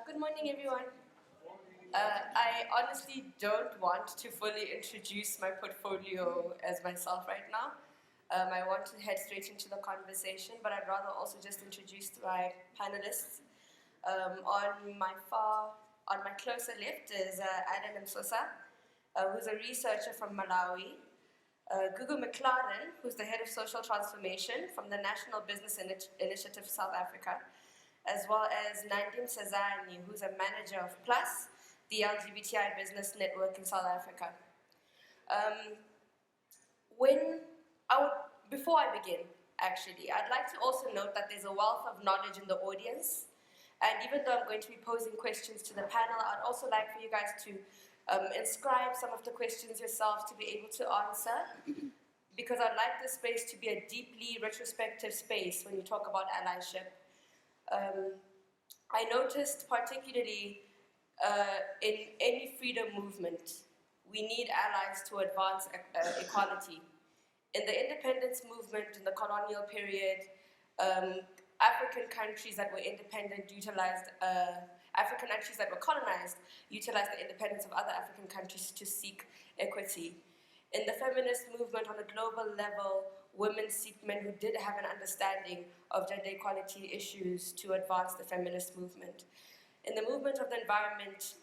Good morning, everyone. I honestly don't want to fully introduce my portfolio as myself right now. I want to head straight into the conversation, but I'd rather also just introduce my panelists. On my closer left is Adam Msosa, who's a researcher from Malawi. Gugu McLaren, who's the head of social transformation from the National Business Initiative South Africa, as well as Nandim Sazani, who's a manager of Plus, the LGBTI business network in South Africa. Before I begin, actually, I'd like to also note that there's a wealth of knowledge in the audience. And even though I'm going to be posing questions to the panel, I'd also like for you guys to inscribe some of the questions yourselves to be able to answer, because I'd like this space to be a deeply retrospective space when you talk about allyship. I noticed particularly in any freedom movement, we need allies to advance equality. In the independence movement in the colonial period, African countries that were independent African countries that were colonized utilized the independence of other African countries to seek equity. In the feminist movement on a global level, women seek men who did have an understanding of gender equality issues to advance the feminist movement. In the movement of the environment,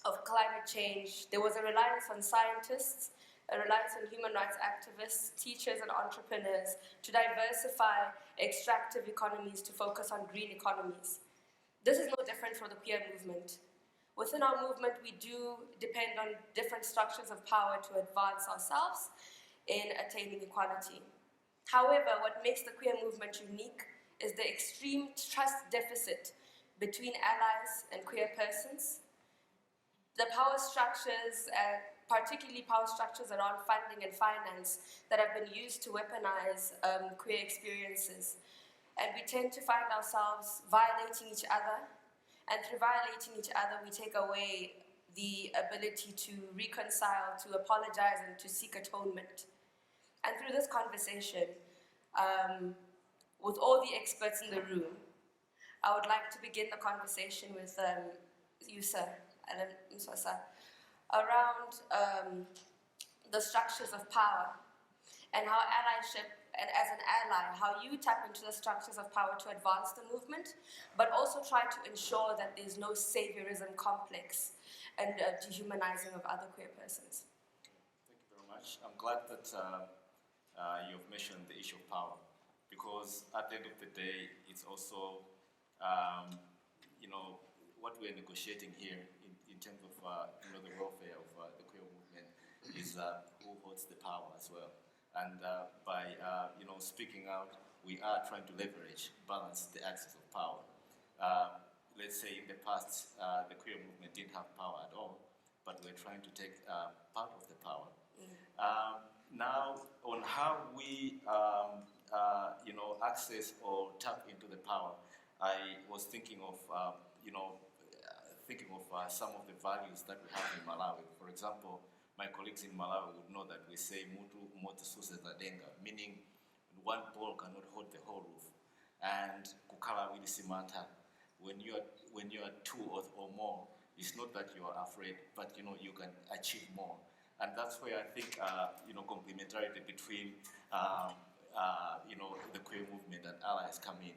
of climate change, there was a reliance on scientists, a reliance on human rights activists, teachers, and entrepreneurs to diversify extractive economies to focus on green economies. This is no different for the queer movement. Within our movement, we do depend on different structures of power to advance ourselves in attaining equality. However, what makes the queer movement unique is the extreme trust deficit between allies and queer persons. The power structures, particularly power structures around funding and finance, that have been used to weaponize queer experiences. And we tend to find ourselves violating each other, and through violating each other, we take away the ability to reconcile, to apologize, and to seek atonement. And through this conversation, with all the experts in the room, I would like to begin the conversation with you, sir, Alan Msosa, around the structures of power and how allyship, and as an ally, how you tap into the structures of power to advance the movement, but also try to ensure that there's no saviorism complex and dehumanizing of other queer persons. Thank you very much. I'm glad that you've mentioned the issue of power, because at the end of the day, it's also, what we're negotiating here in terms of the welfare of the queer movement is who holds the power as well. And by speaking out, we are trying to balance the axis of power. Let's say in the past, the queer movement didn't have power at all, but we're trying to take part of the power. Now, on how we access or tap into the power, I was thinking of some of the values that we have in Malawi. For example, my colleagues in Malawi would know that we say mutu moto suse zadenga, meaning one ball cannot hold the whole roof. And kukala wili simanta, when you are two or more, it's not that you are afraid, but you can achieve more. And that's where I think complementarity between the queer movement and allies come in.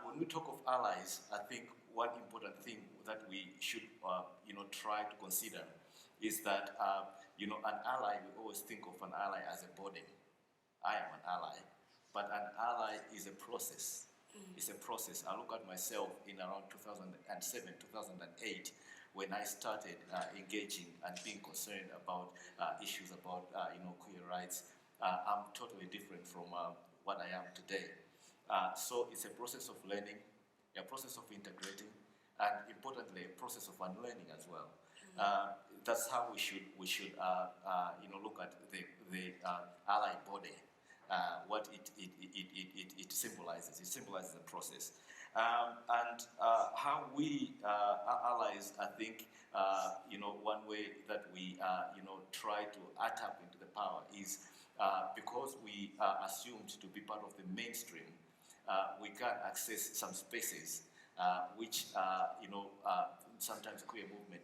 When we talk of allies, I think one important thing that we should try to consider is that an ally, we always think of an ally as a body. I am an ally, but an ally is a process. It's a process. I look at myself in around 2007, 2008, when I started engaging and being concerned about issues about queer rights. I'm totally different from what I am today. So it's a process of learning, a process of integrating, and importantly, a process of unlearning as well. That's how we should look at the ally body, what it symbolizes. It symbolizes a process, and how we allies. I think one way that we try to tap into the power is because we are assumed to be part of the mainstream. We can access some spaces which sometimes queer movement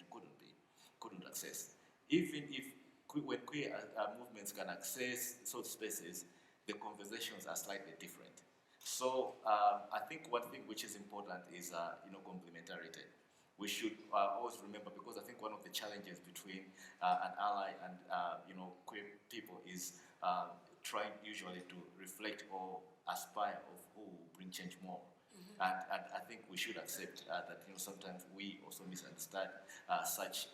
couldn't access. Even if when queer movements can access such spaces, the conversations are slightly different. So I think one thing which is important is complementarity. We should always remember, because I think one of the challenges between an ally and queer people is trying usually to reflect or aspire of who will bring change more. And I think we should accept that sometimes we also misunderstand such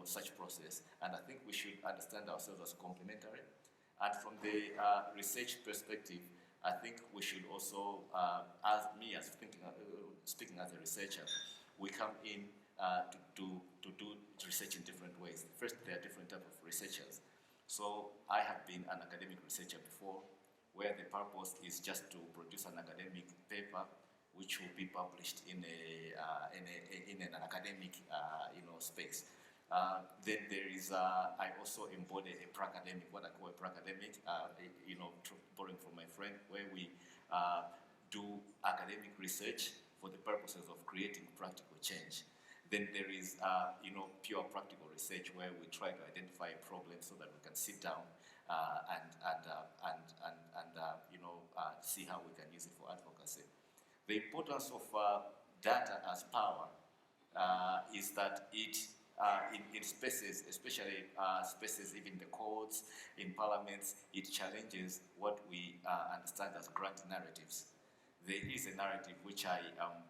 such process. And I think we should understand ourselves as complementary. And from the research perspective, I think we should also, speaking as a researcher, we come in to do research in different ways. First, there are different types of researchers. So I have been an academic researcher before, where the purpose is just to produce an academic paper which will be published in an academic space. Then there is, I also embody a pra-academic, what I call a pra-academic, borrowing from my friend, where we do academic research for the purposes of creating practical change. Then there is, pure practical research, where we try to identify a problem so that we can sit down and see how we can use it for advocacy. The importance of data as power is that it, in spaces, especially spaces even the courts, in parliaments, it challenges what we understand as grand narratives. There is a narrative which I am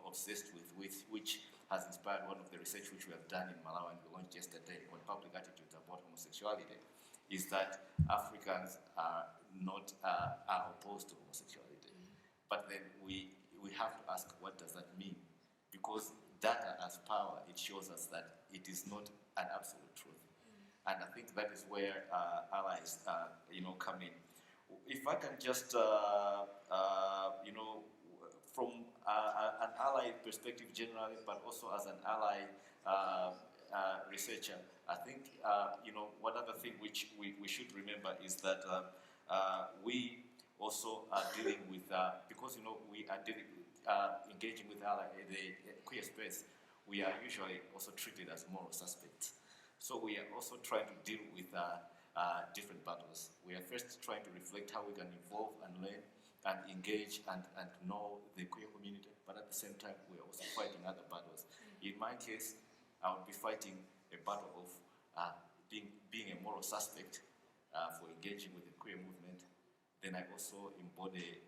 obsessed with, which has inspired one of the research which we have done in Malawi and we launched yesterday on public attitudes about homosexuality, is that Africans are not are opposed to homosexuality. But then we have to ask, what does that mean? Because data as power, it shows us that it is not an absolute truth. And I think that is where allies, come in. If I can just, from an ally perspective generally, but also as an ally researcher, I think, one other thing which we should remember is that we also are dealing with, because, we are dealing with, engaging with the queer space, we are usually also treated as moral suspects. So we are also trying to deal with different battles. We are first trying to reflect how we can evolve and learn and engage and know the queer community, but at the same time, we are also fighting other battles. In my case, I would be fighting a battle of being a moral suspect for engaging with the queer movement. Then I also embody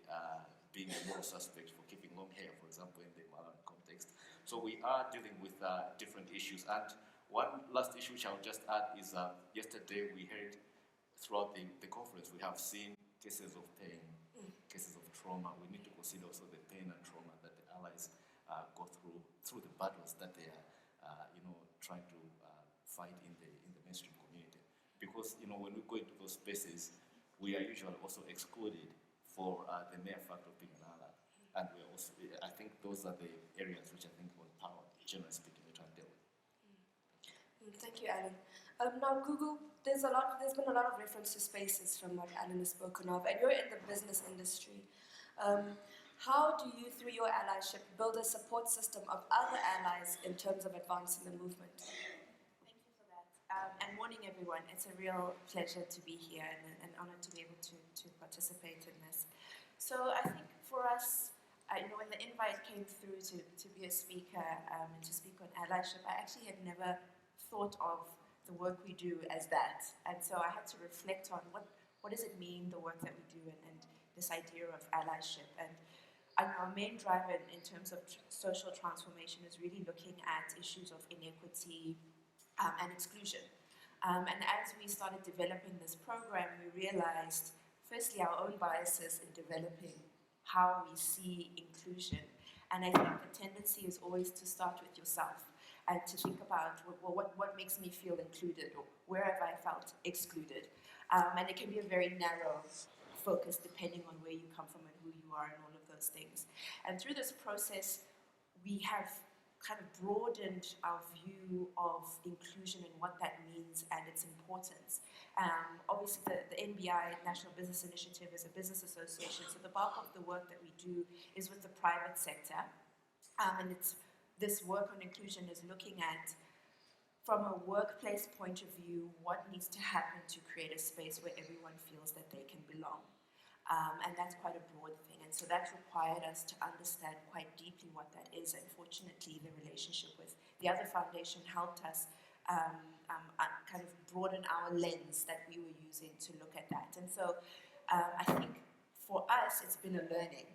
being a moral suspect for keeping long hair, for example, in the Malawian context. So we are dealing with different issues. And one last issue which I'll just add is yesterday we heard throughout the conference, we have seen cases of pain, cases of trauma. We need to consider also the pain and trauma that the allies go through the battles that they are, trying to fight in the mainstream community. Because, when we go into those spaces, we are usually also excluded for the mere fact of being an ally. And we are also, I think those are the areas which I think on power, generally speaking, we try and deal with. Thank you, Alan. Now, Google, there's been a lot of reference to spaces from what Alan has spoken of, and you're in the business industry. How do you, through your allyship, build a support system of other allies in terms of advancing the movement? Thank you for that. And morning, everyone. It's a real pleasure to be here and an honor to be able to participate in this. So I think for us, when the invite came through to be a speaker and to speak on allyship, I actually had never thought of the work we do as that. And so I had to reflect on what does it mean, the work that we do, and this idea of allyship. And our main driver in terms of social transformation is really looking at issues of inequity and exclusion. And as we started developing this program, we realized, firstly, our own biases in developing how we see inclusion. And I think the tendency is always to start with yourself and to think about, what makes me feel included, or where have I felt excluded? And it can be a very narrow focus depending on where you come from and who you are and all of those things. And through this process, we have kind of broadened our view of inclusion and what that means and its importance. Obviously, the NBI, National Business Initiative, is a business association, so the bulk of the work that we do is with the private sector. And this work on inclusion is looking at, from a workplace point of view, what needs to happen to create a space where everyone feels that they can belong. And that's quite a broad thing. And so that's required us to understand quite deeply what that is. And fortunately, the relationship with the other foundation helped us kind of broaden our lens that we were using to look at that. And so I think for us, it's been a learning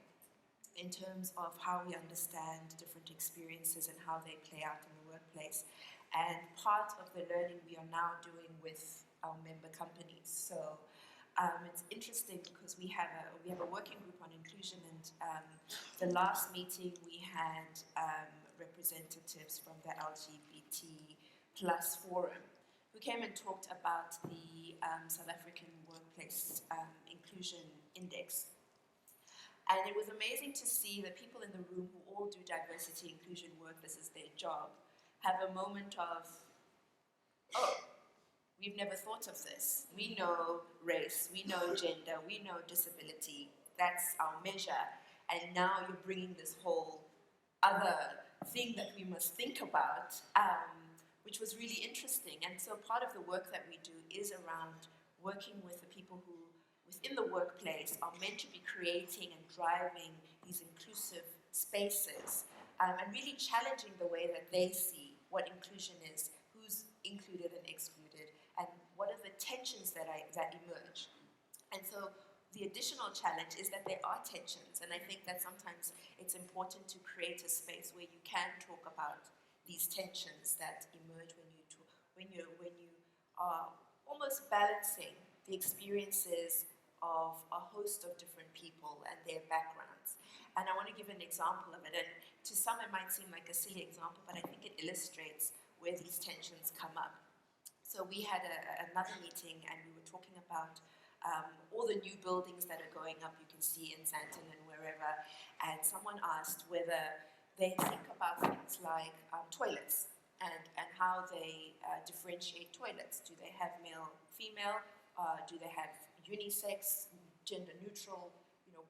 in terms of how we understand different experiences and how they play out in the workplace. And part of the learning we are now doing with our member companies. So it's interesting because we have a working group on inclusion, and the last meeting we had representatives from the LGBT plus forum who came and talked about the South African Workplace Inclusion Index. And it was amazing to see the people in the room who all do diversity inclusion work, this is their job, have a moment of, oh, we've never thought of this. We know race, we know gender, we know disability, that's our measure. And now you're bringing this whole other thing that we must think about, which was really interesting. And so part of the work that we do is around working with the people who, within the workplace, are meant to be creating and driving these inclusive spaces, and really challenging the way that they see what inclusion is, who's included and excluded, and what are the tensions that emerge. And so the additional challenge is that there are tensions, and I think that sometimes it's important to create a space where you can talk about these tensions that emerge when you are almost balancing the experiences of a host of different people and their backgrounds. And I want to give an example of it. And to some it might seem like a silly example, but I think it illustrates where these tensions come up. So we had another meeting, and we were talking about all the new buildings that are going up, you can see in Sandton and wherever, and someone asked whether they think about things like toilets and how they differentiate toilets. Do they have male, female? Do they have unisex, gender neutral? You know,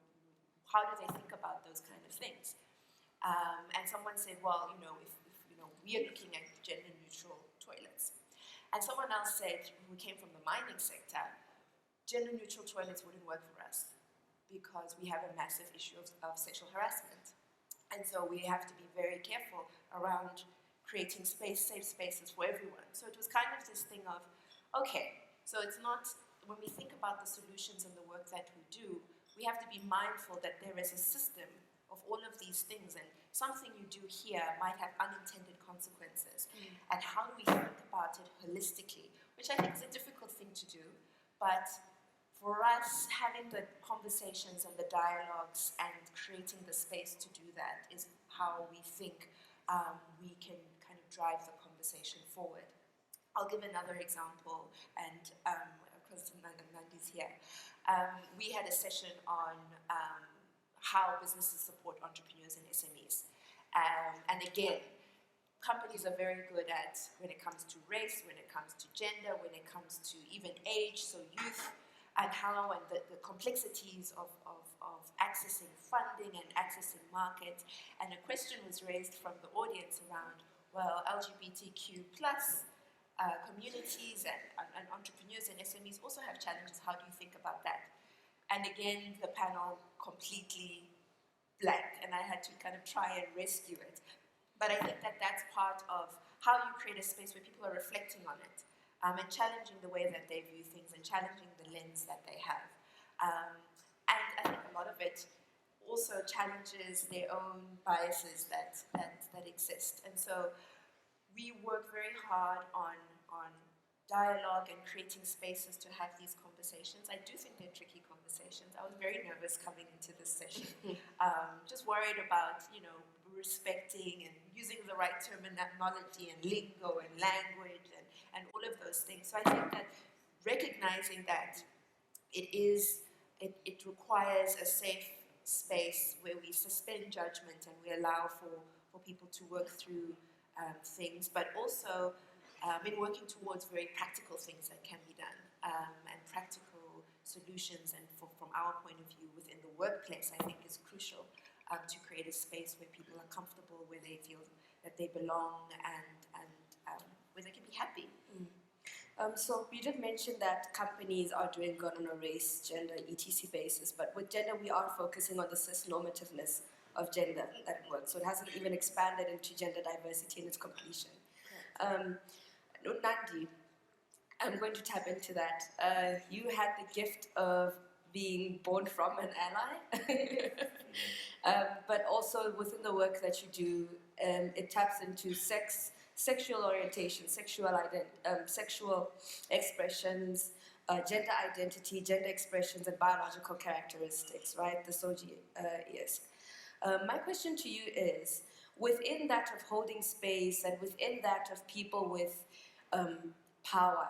how do they think about those kind of things? And someone said, well, if we are looking at gender neutral toilets. And someone else said, who came from the mining sector, gender neutral toilets wouldn't work for us because we have a massive issue of sexual harassment. And so we have to be very careful around creating safe spaces for everyone. So it was kind of this thing of, okay, so it's not, when we think about the solutions and the work that we do, we have to be mindful that there is a system of all of these things, and something you do here might have unintended consequences. And how do we think about it holistically, which I think is a difficult thing to do, but for us, having the conversations and the dialogues and creating the space to do that is how we think we can kind of drive the conversation forward. I'll give another example, and because Nandi's here. We had a session on how businesses support entrepreneurs and SMEs. And again, companies are very good at when it comes to race, when it comes to gender, when it comes to even age, so youth, and how and the complexities of accessing funding and accessing markets. And a question was raised from the audience around, well, LGBTQ plus communities and entrepreneurs and SMEs also have challenges. How do you think about that? And again, the panel completely blanked, and I had to kind of try and rescue it. But I think that that's part of how you create a space where people are reflecting on it, and challenging the way that they view things and challenging the lens that they have. And I think a lot of it also challenges their own biases that exist. And so we work very hard on dialogue and creating spaces to have these conversations. I do think they're tricky conversations. I was very nervous coming into this session, just worried about, respecting and using the right terminology and lingo and language and all of those things. So I think that recognizing that it requires a safe space where we suspend judgment and we allow for people to work through things, but also in working towards very practical things that can be done. solutions, and from our point of view within the workplace, I think is crucial to create a space where people are comfortable, where they feel that they belong, and where they can be happy. So you did mention that companies are doing good on a race, gender, etc. basis, but with gender we are focusing on the cis-normativeness of gender that works. So it hasn't even expanded into gender diversity in its completion. Nandi, I'm going to tap into that. You had the gift of being born from an ally, but also within the work that you do, it taps into sexual orientation, sexual expressions, gender identity, gender expressions, and biological characteristics, right? The SOGI-esque. My question to you is, within that of holding space and within that of people with power,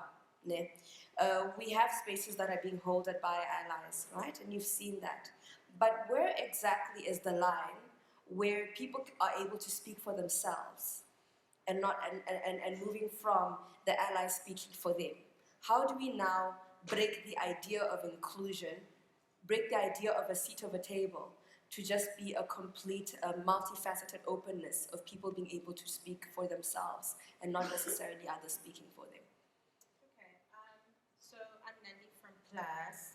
we have spaces that are being held by allies, right? And you've seen that. But where exactly is the line where people are able to speak for themselves and not and moving from the allies speaking for them? How do we now break the idea of inclusion, break the idea of a seat of a table, to just be a complete, multifaceted openness of people being able to speak for themselves and not necessarily others speaking for them? Okay, so I'm Nandi from Plus.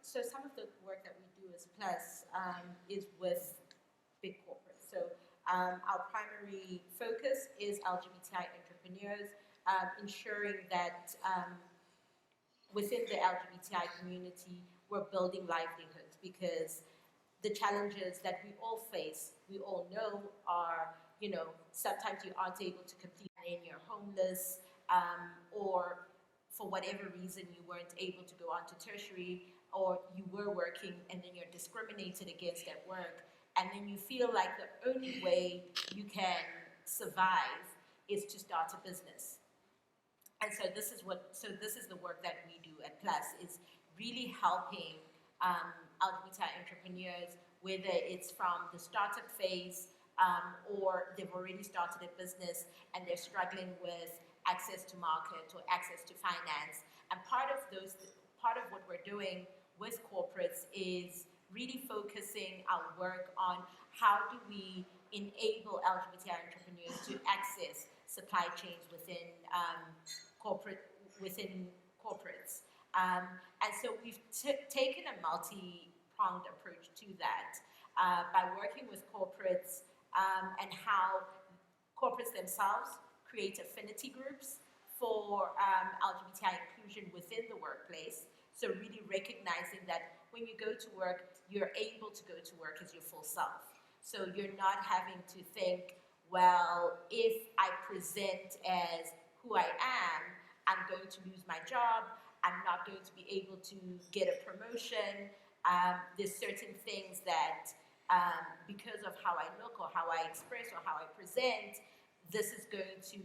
Some of the work that we do as Plus is with big corporates. So our primary focus is LGBTI entrepreneurs, ensuring that within the LGBTI community, we're building livelihoods, because the challenges that we all face, we all know are, sometimes you aren't able to complete and you're homeless, or for whatever reason you weren't able to go on to tertiary, or you were working and then you're discriminated against at work, and then you feel like the only way you can survive is to start a business. And so this is the work that we do at Plus, is really helping LGBTI entrepreneurs, whether it's from the startup phase or they've already started a business and they're struggling with access to market or access to finance. And part of what we're doing with corporates is really focusing our work on how do we enable LGBTI entrepreneurs to access supply chains within corporates. And so we've taken a multi-pronged approach to that by working with corporates and how corporates themselves create affinity groups for LGBTI inclusion within the workplace. So really recognizing that when you go to work, you're able to go to work as your full self. So you're not having to think, well, if I present as who I am, I'm going to lose my job, I'm not going to be able to get a promotion. There's certain things that, because of how I look or how I express or how I present, this is going to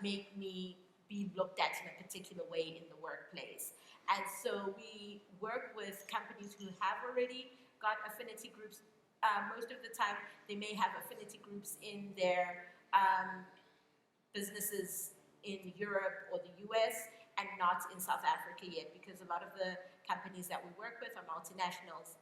make me be looked at in a particular way in the workplace. And so we work with companies who have already got affinity groups. Most of the time, they may have affinity groups in their businesses in Europe or the US, and not in South Africa yet, because a lot of the companies that we work with are multinationals.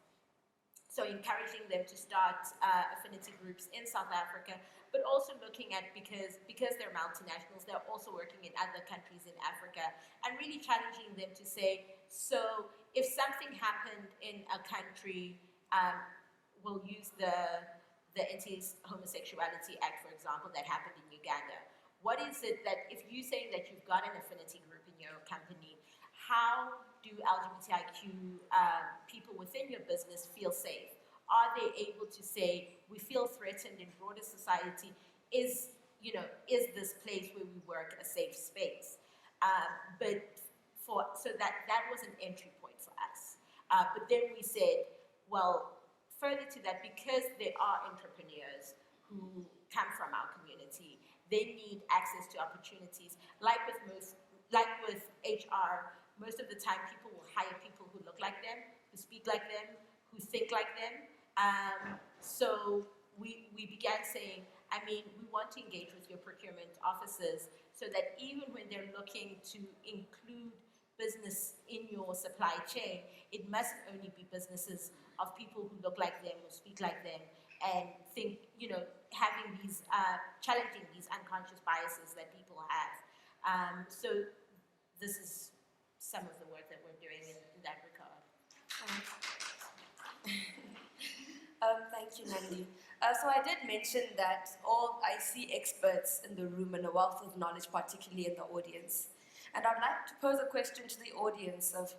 So encouraging them to start affinity groups in South Africa, but also looking at, because they're multinationals, they're also working in other countries in Africa, and really challenging them to say, so if something happened in a country, we'll use the Anti-Homosexuality Act, for example, that happened in Uganda. What is it that, if you're saying that you've got an affinity group in your company, how do LGBTIQ people within your business feel safe? Are they able to say, we feel threatened in broader society? Is this place where we work a safe space? So that was an entry point for us. But then we said, well, further to that, because there are entrepreneurs who come from our community, they need access to opportunities. Like with HR, most of the time people will hire people who look like them, who speak like them, who think like them. So we began saying, we want to engage with your procurement officers so that even when they're looking to include business within your supply chain, it must only be businesses of people who look like them or speak like them and think, having these, challenging these unconscious biases that people have. So this is some of the work that we're doing in that regard. Thank you, Nandi. So I did mention that I see experts in the room and a wealth of knowledge, particularly in the audience. And I'd like to pose a question to the audience of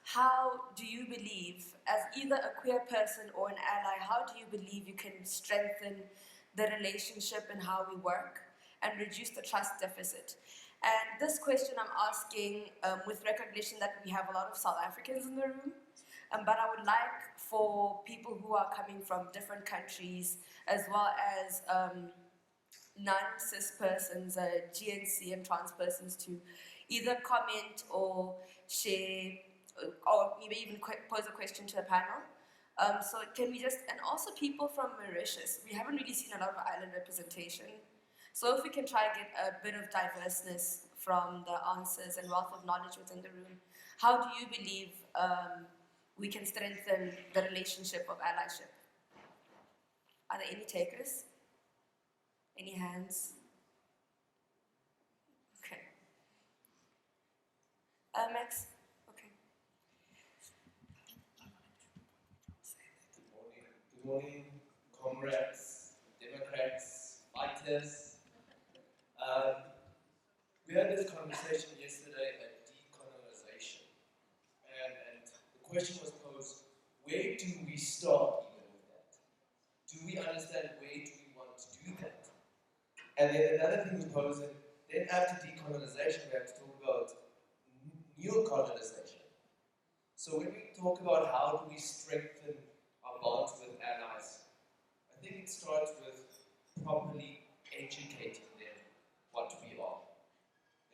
how do you believe, as either a queer person or an ally, how do you believe you can strengthen the relationship and how we work and reduce the trust deficit? And this question I'm asking with recognition that we have a lot of South Africans in the room, but I would like for people who are coming from different countries, as well as non-cis persons, GNC and trans persons, to either comment or share, or maybe even pose a question to the panel. So can we just, and also people from Mauritius, we haven't really seen a lot of island representation. So if we can try and get a bit of diverseness from the answers and wealth of knowledge within the room, how do you believe we can strengthen the relationship of allyship? Are there any takers? Any hands? Okay. Max? Okay. Good morning, comrades, Democrats, fighters. We had this conversation yesterday at decolonization, and the question was posed, where do we start even with that? Do we understand where do we want to do that? And then another thing was posed, then after decolonization we have to talk about new colonization. So when we talk about how do we strengthen our bonds with allies, I think it starts with properly educating them what we are.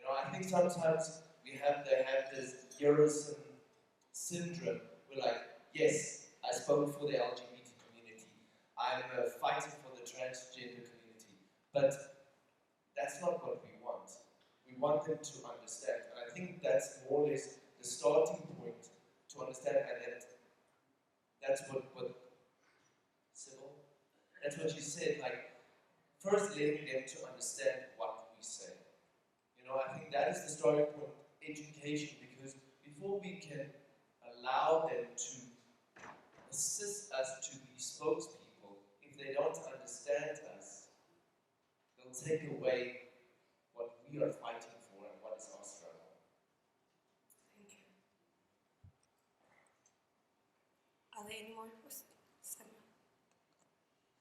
I think sometimes they have this Eurosyn syndrome. We're like, yes, I spoke for the LGBT community. I'm fighting for the transgender community. But that's not what we want. We want them to understand. And I think that's more or less the starting point to understand, and that's what Sybil, that's what you said, like, first letting them to understand what we say. I think that is the starting point, education, because before we can allow them to assist us to be spokespeople, if they don't understand us, they'll take away what we are fighting for and what is our struggle. Thank you. Are there any more questions?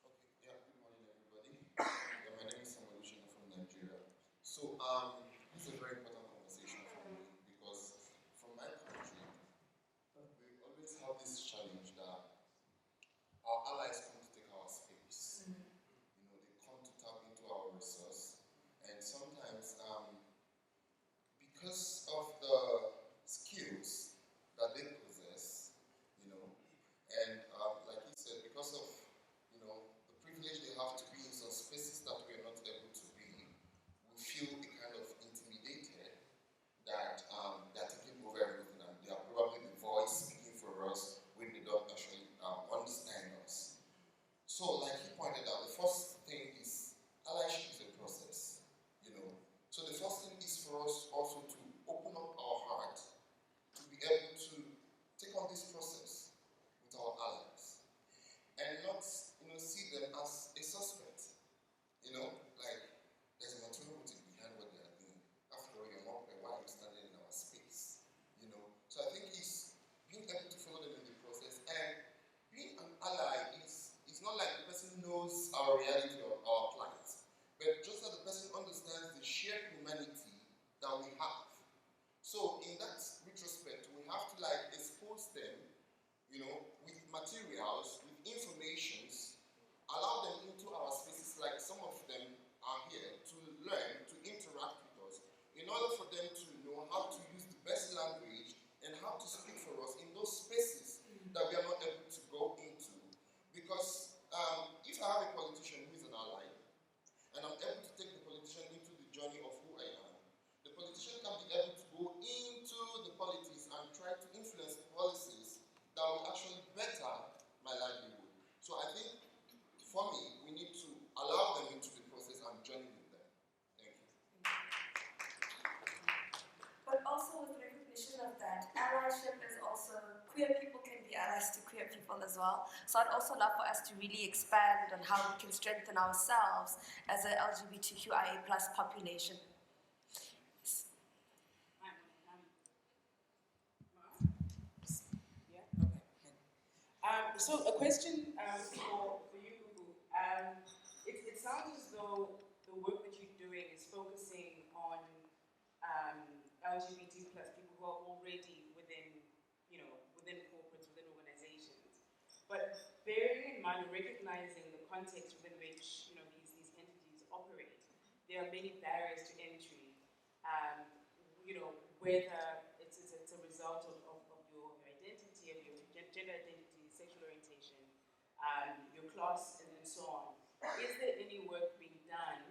Okay, yeah, good morning, everybody. Yeah, my name is Samuel Ushina from Nigeria. So, this is a very important conversation for me because from my country, we always have this challenge that our allies come to take our space. They come to tap into our resource, and sometimes, because of the skills that they possess, and like you said, because of the privilege they have to be in some spaces that we are not able to be, we feel a kind of allyship is also, queer people can be allies to queer people as well. So I'd also love for us to really expand on how we can strengthen ourselves as an LGBTQIA plus population. So a question for you, Gugu. It sounds as though the work that you're doing is focusing on LGBT plus people who are already within, within corporates, within organizations. But bearing in mind, recognizing the context within which these entities operate, there are many barriers to entry. Whether it's a result of your identity, of your gender identity, sexual orientation, your class, and so on. Is there any work being done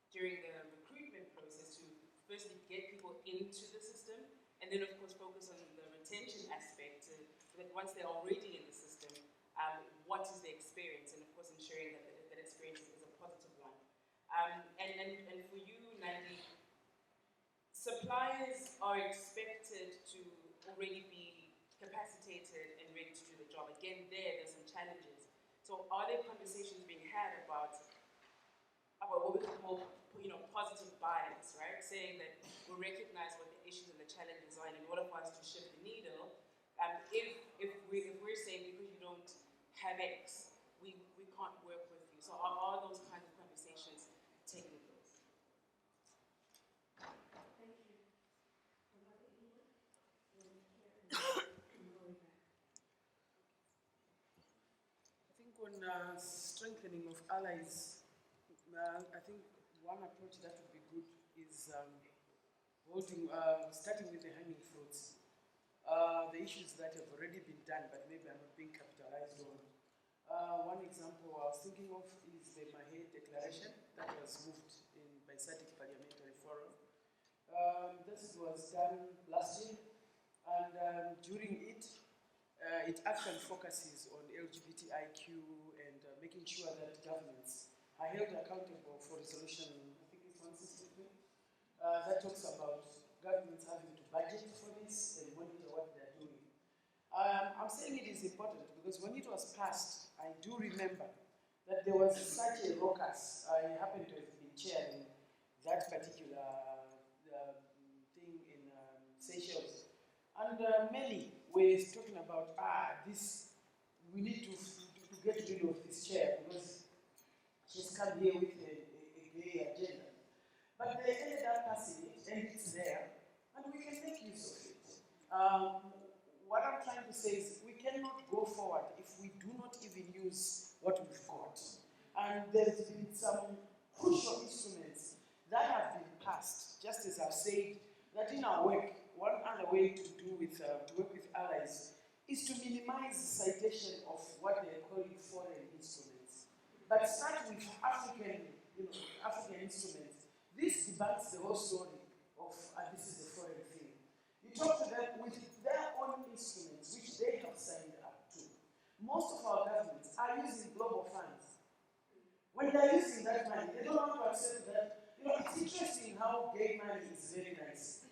during the recruitment process to firstly get people into the system, and then of course focus on the retention aspect, so that once they're already in the system, what is the experience, and of course ensuring that experience is a positive one. And for you, Nandi, suppliers are expected to already be capacitated and ready to do the job. Again, there's some challenges. So are there conversations being had about what we call, positive bias, right? Saying that we recognize what the issues and the challenges are, and in order for us to shift the needle, if we're saying because you don't have X, we can't work with you. So are those kinds of conversations taking place? I think on strengthening of allies, I think one approach that would be good is starting with the hanging fruits. The issues that have already been done but maybe are not being capitalized on. One example I was thinking of is the Mahe Declaration that was moved by SADC Parliamentary Forum. This was done last year, and during it, it actually focuses on LGBTIQ and making sure that governments are held accountable for resolution, I think it's 163, that talks about governments having to budget for this and monitor what they're doing. I'm saying it is important because when it was passed, I do remember that there was such a raucous. I happen to have been chairing that particular thing in Seychelles, and many were talking about this. We need to get rid of this chair because she's come here with a gay agenda. But they ended up passing it, and it's there, and we can make use of it. What I'm trying to say is we cannot go forward if we do not even use what we've got. And there's been some crucial instruments that have been passed, just as I've said, that in our work, one other way to work with allies is to minimize the citation of what they're calling foreign instruments. But start with African instruments. This debunks the whole story of this is a foreign thing. You talk to them with their own instruments, which they have signed up to. Most of our governments are using global funds. When they're using that money, they don't want to accept that. It's interesting how gay money is very nice.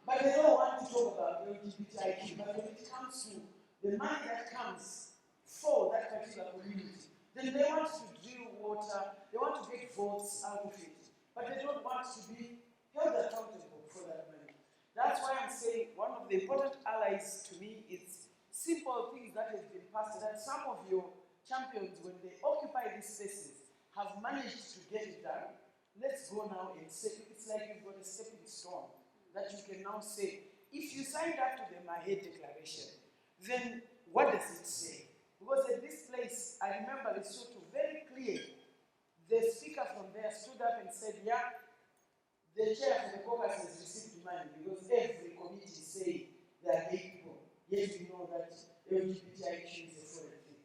But they don't want to talk about LGBTIQ. But when it comes to the money that comes for that particular community, then they want to drill water, they want to get votes out of it. But they don't want to be held accountable for that money. That's why I'm saying one of the important allies to me is simple things that have been passed, that some of your champions, when they occupy these spaces, have managed to get it done. Let's go now and say, it's like you've got a stepping stone that you can now say, if you signed up to the Mahe Declaration, then what does it say? Because at this place, I remember Lesotho very clearly. The speaker from there stood up and said, yeah, the chair for the caucus has received money because every committee say they are gay people. Yet we know that LGBTIQ is a foreign thing.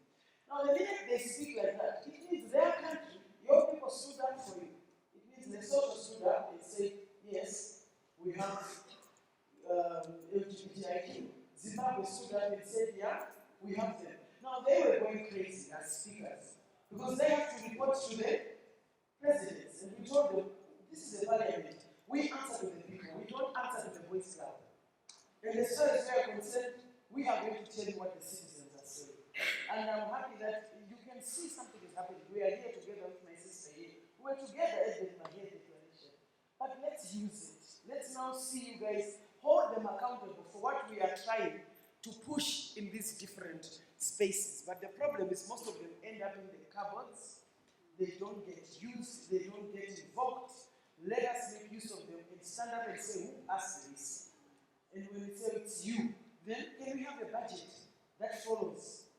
Now, the minute they speak like that, it means their country, your people stood up for you. It means Lesotho stood up and said, yes, we have LGBTIQ. Zimbabwe stood up and said, yeah, we have them. Now, they were going crazy as speakers because they have to report to the presidents. And we told them, this is a parliament. We answer to the people. We don't answer to the boys' club. And as far as we are concerned, we are going to tell you what the citizens are saying. And I'm happy that you can see something is happening. We are here together with my sister here. We were together at the Mahir Declaration. But let's use it. Let's now see you guys hold them accountable for what we are trying to push in these different spaces. But the problem is most of them end up in the cupboards. They don't get used. They don't get invoked. Let us make use of them and stand up and say, who asked this? And when we say it's you, then can we have a budget that follows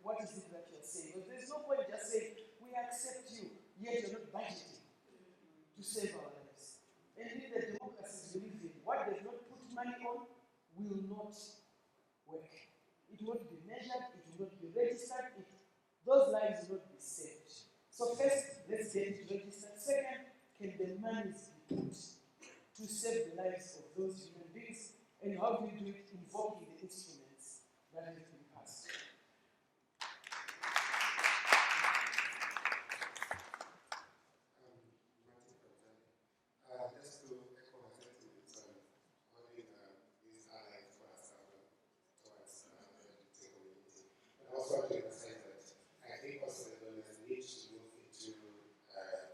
what is it that you're saying? Because there's no point just saying, we accept you, yet you're not budgeting to save our lives. And in the democracies we live in, what does not put money on will not work. It won't be measured, it will not be registered, those lives will not be saved. So first, let's get it registered. Second, can the monies be put to save the lives of those human beings? And how do you do it? Invoking the instruments that have been passed. Just to echo my sentiments on holding these allies for us towards the LGBT community. But I also want to emphasize that I think also the government needs to move into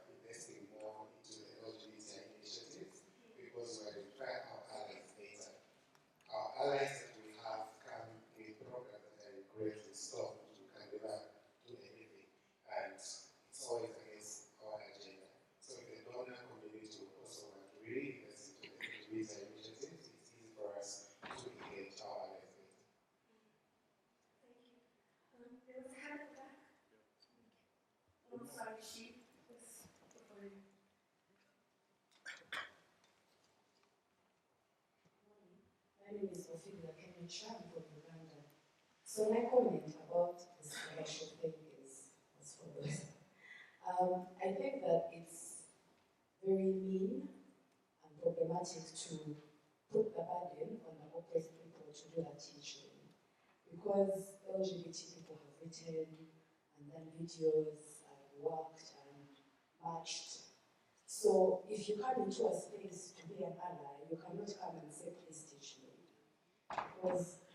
investing more into the LGBTI initiatives because we're trying our allies data. Our allies that we have come with programs that are greatly stopped, we can never do anything. And it's always against our agenda. So if the donor community will also want to really invest into the LGBT initiatives, it's easy for us to engage our allies data. Thank you. There was a hand at the back. No, sorry, she was before you. My name is Ophelia Kenyacha from Uganda. So my comment about the scholarship thing is as follows. I think that it's very mean and problematic to put the burden on the oppressed people to do that teaching. Because LGBT people have written and done videos and worked and marched. So if you come into a space to be an ally, you cannot come and say, please teach me. Because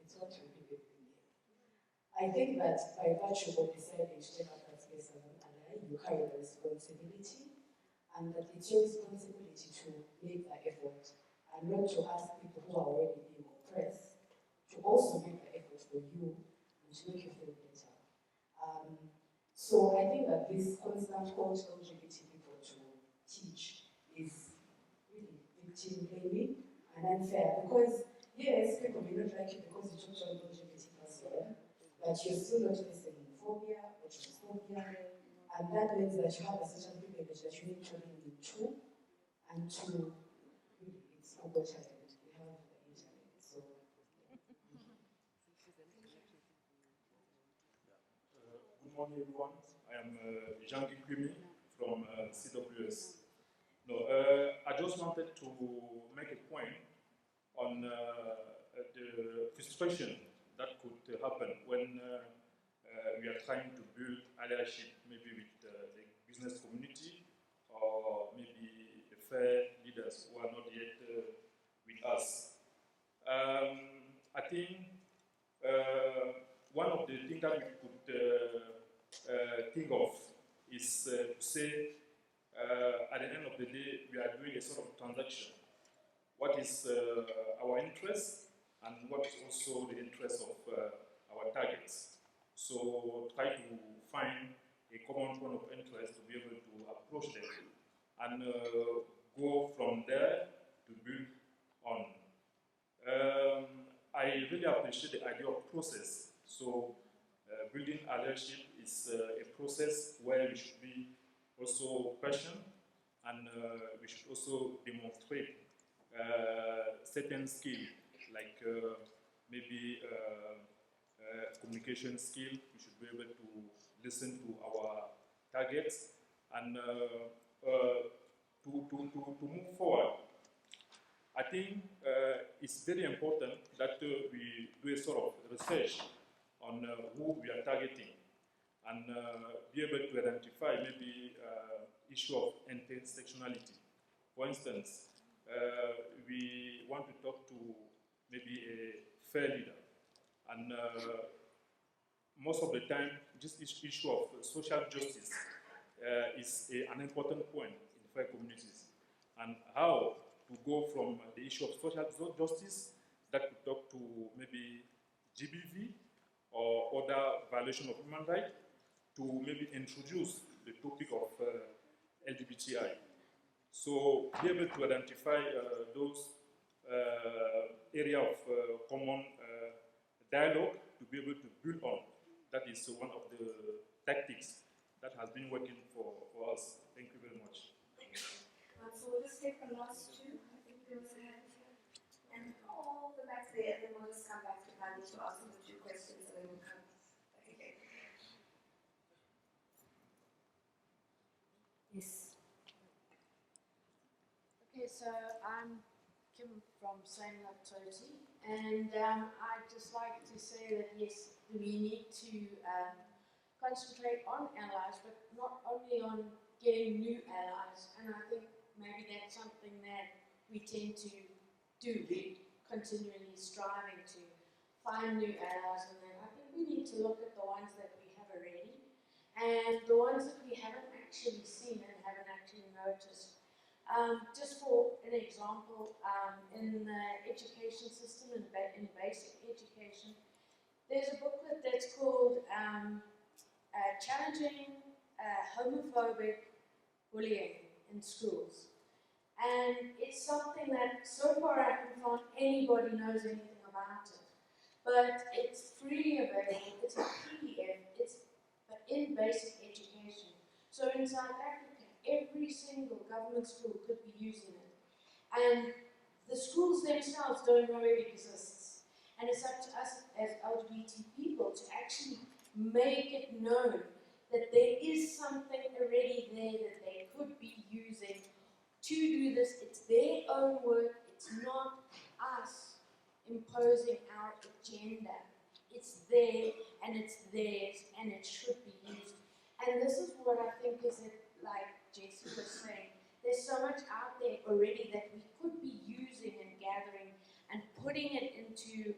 it's not really good in there. I think that by virtue of deciding to take up that space as an ally, you carry the responsibility, and that it's your responsibility to make that effort, and not to ask people who are already being oppressed to also make the effort for you and to make you feel better. So I think that this constant call to LGBT people to teach is really victim blaming and unfair, because yes, people may not like you because you talk to an LGBT person, but you're still noticing homophobia or transphobia, and that means that you have a certain privilege that you need to lean into, and to really, it's important. We have the internet, so. Good morning, everyone. I am Jean-Guy Kwimi from CWS. No, I just wanted to make a point on the frustration that could happen when we are trying to build allyship, maybe with the business community or maybe the fair leaders who are not yet with us. I think one of the things that we could think of is to say, at the end of the day, we are doing a sort of transaction. What is our interest and what is also the interest of our targets. So try to find a common point of interest to be able to approach them and go from there to build on. I really appreciate the idea of process. So building allyship is a process where we should be also patient, and we should also demonstrate certain skill, like maybe communication skill. We should be able to listen to our targets and to move forward. I think it's very important that we do a sort of research on who we are targeting and be able to identify maybe issue of intersectionality. For instance, want to talk to maybe a fair leader. And most of the time, this issue of social justice is an important point in fair communities. And how to go from the issue of social justice that could talk to maybe GBV or other violation of human rights to maybe introduce the topic of LGBTI. So be able to identify those area of common dialogue to be able to build on. That is one of the tactics that has been working for us. Thank you very much. So we'll just take the last two. I think there was a hand here. And all the back there, and then we'll just come back to Paddy to ask him the two questions, and then we'll come. Okay. Yes. Okay, so I'm Kim from Same Love Toti, and I'd just like to say that yes, we need to concentrate on allies, but not only on getting new allies, and I think maybe that's something that we tend to do. We're continually striving to find new allies, and then I think we need to look at the ones that we have already, and the ones that we haven't actually seen and haven't actually noticed. Just for an example, in the education system, in basic education, there's a booklet that's called Challenging Homophobic Bullying in Schools. And it's something that so far I haven't found anybody knows anything about it. But it's freely available, it's a PDF, it's in basic education. So in South Africa, every single government school could be using it. And the schools themselves don't know it exists. And it's up to us as LGBT people to actually make it known that there is something already there that they could be using to do this. It's their own work, it's not us imposing our agenda. It's there and it's theirs and it should be used. And this is what I think is it, like Jesse was saying, there's so much out there already that we could be using and gathering and putting it into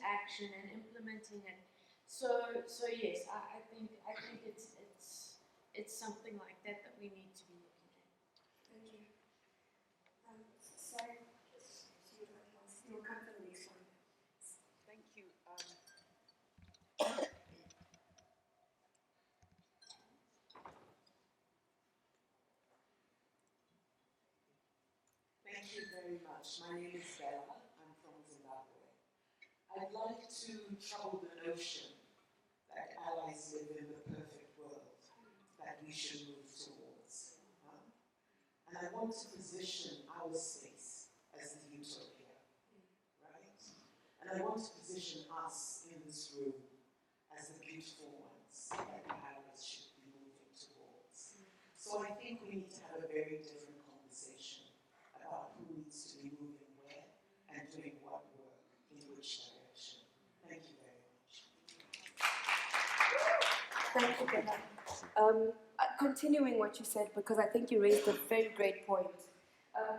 action and implementing it. So yes, I think it's something like that we need to be looking at. Thank you. Sorry, you'll come to the next one. Thank you. Thank you very much. My name is Bella. I'm from Zimbabwe. I'd like to trouble the notion that allies live in the perfect world that we should move towards. And I want to position our space as the utopia, right? And I want to position us in this room as the beautiful ones that allies should be moving towards. So I think we need to have a very different conversation about who needs to be moving where and doing what work in which direction. Thank you very much. Thank you, Bella. Continuing what you said, because I think you raised a very great point.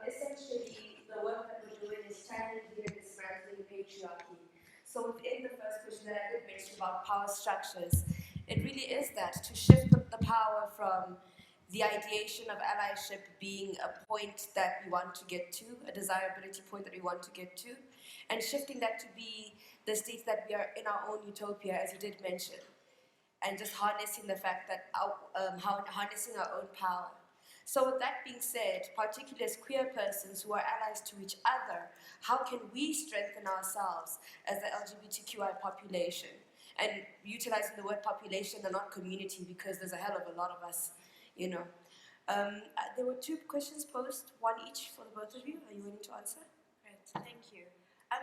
Essentially, the work that we're doing is challenging and dismantling patriarchy. So within the first question that I did mention about power structures, it really is that, to shift the power from the ideation of allyship being a point that we want to get to, a desirability point that we want to get to, and shifting that to be the state that we are in our own utopia, as you did mention, and just harnessing the fact that harnessing our own power. So with that being said, particularly as queer persons who are allies to each other, how can we strengthen ourselves as the LGBTQI population? And utilizing the word population and not community, because there's a hell of a lot of us, you know. There were two questions posed, one each for the both of you. Are you willing to answer? Great, thank you.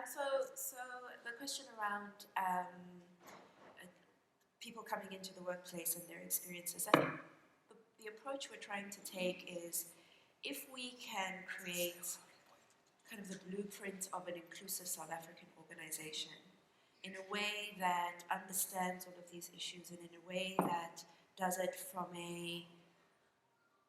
So the question around people coming into the workplace and their experiences, I think the approach we're trying to take is, if we can create kind of the blueprint of an inclusive South African organization in a way that understands all of these issues and in a way that does it from a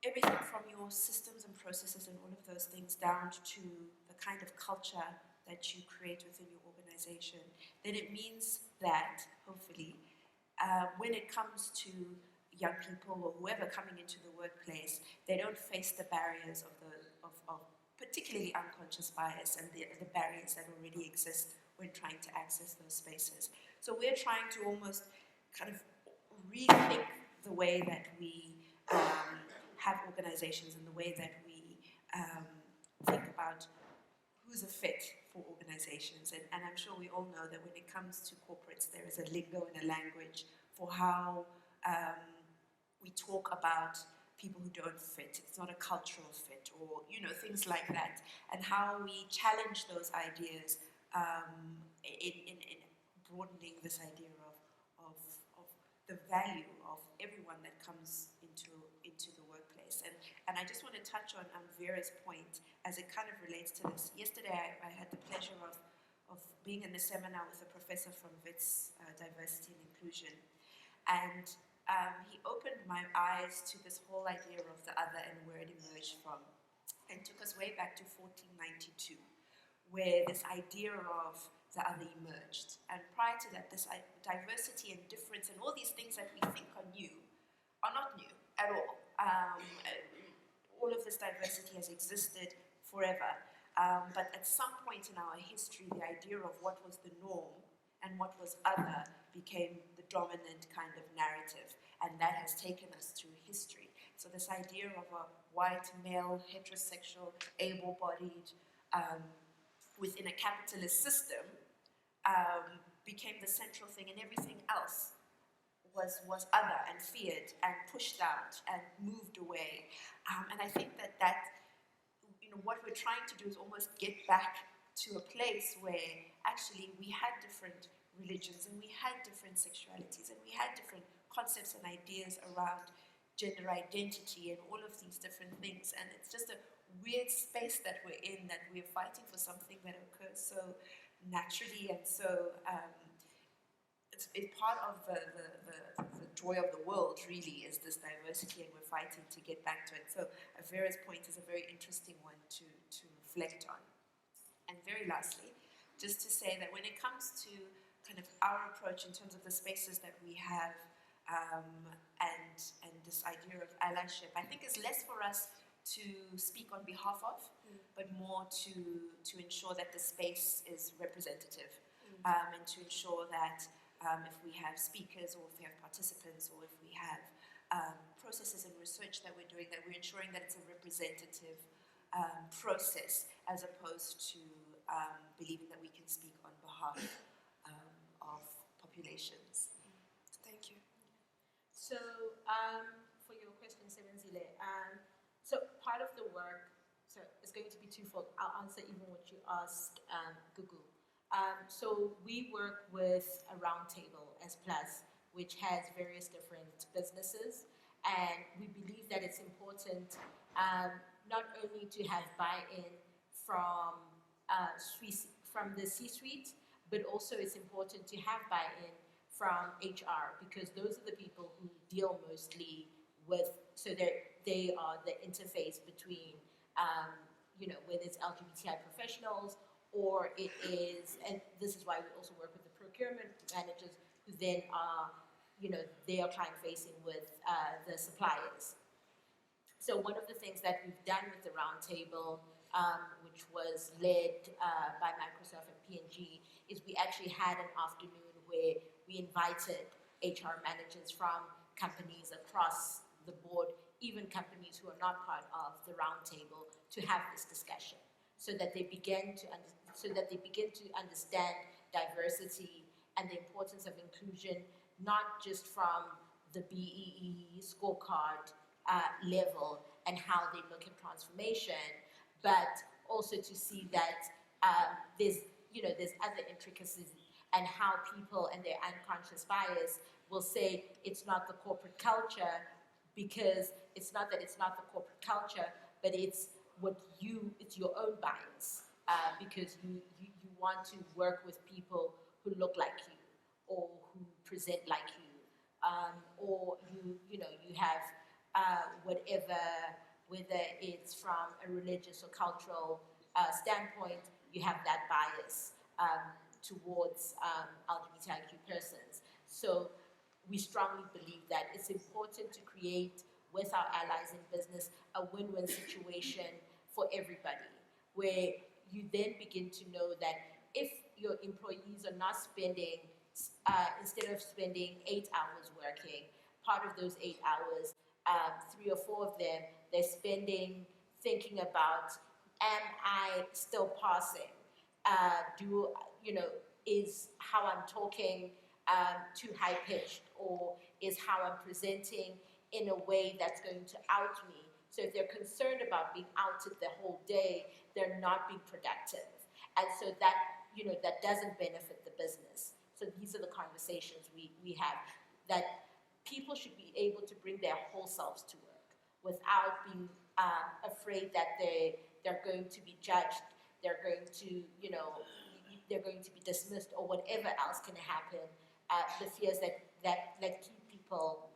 everything from your systems and processes and all of those things down to the kind of culture that you create within your organization, then it means that, hopefully, when it comes to young people or whoever coming into the workplace, they don't face the barriers of particularly unconscious bias and the barriers that already exist when trying to access those spaces. So we're trying to almost kind of rethink the way that we have organizations and the way that we think about who's a fit for organizations. And I'm sure we all know that when it comes to corporates, there is a lingo and a language for how we talk about people who don't fit. It's not a cultural fit, or things like that, and how we challenge those ideas in broadening this idea of the value of everyone that comes into the workplace. And I just want to touch on Vera's point as it kind of relates to this. Yesterday, I had the pleasure of being in a seminar with a professor from WITS, Diversity and Inclusion, and he opened my eyes to this whole idea of the other and where it emerged from, and took us way back to 1492, where this idea of the other emerged. And prior to that, this diversity and difference and all these things that we think are new are not new at all. All of this diversity has existed forever. But at some point in our history, the idea of what was the norm and what was other became the dominant kind of narrative, and that has taken us through history. So this idea of a white, male, heterosexual, able-bodied, within a capitalist system, became the central thing, and everything else was other and feared and pushed out and moved away. And I think that what we're trying to do is almost get back to a place where actually we had different religions and we had different sexualities and we had different concepts and ideas around gender identity and all of these different things. And it's just a weird space that we're in, that we're fighting for something that occurs so naturally, and so it's part of the joy of the world, really, is this diversity, and we're fighting to get back to it. So Vera's point is a very interesting one to reflect on. And very lastly, just to say that when it comes to kind of our approach in terms of the spaces that we have, and this idea of allyship, I think is less for us to speak on behalf of, but more to ensure that the space is representative, and to ensure that if we have speakers or if we have participants or if we have processes and research that we're doing, that we're ensuring that it's a representative process, as opposed to believing that we can speak on behalf of populations. Thank you. So, for your question, Sebenzile, so part of the work, so it's going to be twofold. I'll answer even what you asked Gugu. So we work with a roundtable as Plus, which has various different businesses, and we believe that it's important not only to have buy-in from the C-suite, but also it's important to have buy-in from HR, because those are the people who deal mostly with, so they are the interface between, whether it's LGBTI professionals, or it is, and this is why we also work with the procurement managers, who then are, they are client-facing with the suppliers. So one of the things that we've done with the roundtable, which was led by Microsoft and P&G, is we actually had an afternoon where we invited HR managers from companies across the board, even companies who are not part of the roundtable, to have this discussion, so that they begin to understand diversity and the importance of inclusion, not just from the BEE scorecard level and how they look at transformation, but also to see that there's other intricacies, and how people and their unconscious bias will say it's not the corporate culture, because it's not that it's not the corporate culture, but it's your own bias, because you want to work with people who look like you, or who present like you, or you have whatever, whether it's from a religious or cultural standpoint, you have that bias towards LGBTIQ persons. So we strongly believe that it's important to create with our allies in business a win-win situation for everybody, where you then begin to know that if your employees are not spending, instead of spending 8 hours working, part of those 8 hours, 3 or 4 of them, they're spending thinking about, am I still passing? Is how I'm talking too high pitched, or is how I'm presenting in a way that's going to out me? So if they're concerned about being outed the whole day, they're not being productive. And so that, that doesn't benefit the business. So these are the conversations we have, that people should be able to bring their whole selves to work without being afraid that they're going to be judged, they're going to, they're going to be dismissed, or whatever else can happen. The fears that keep people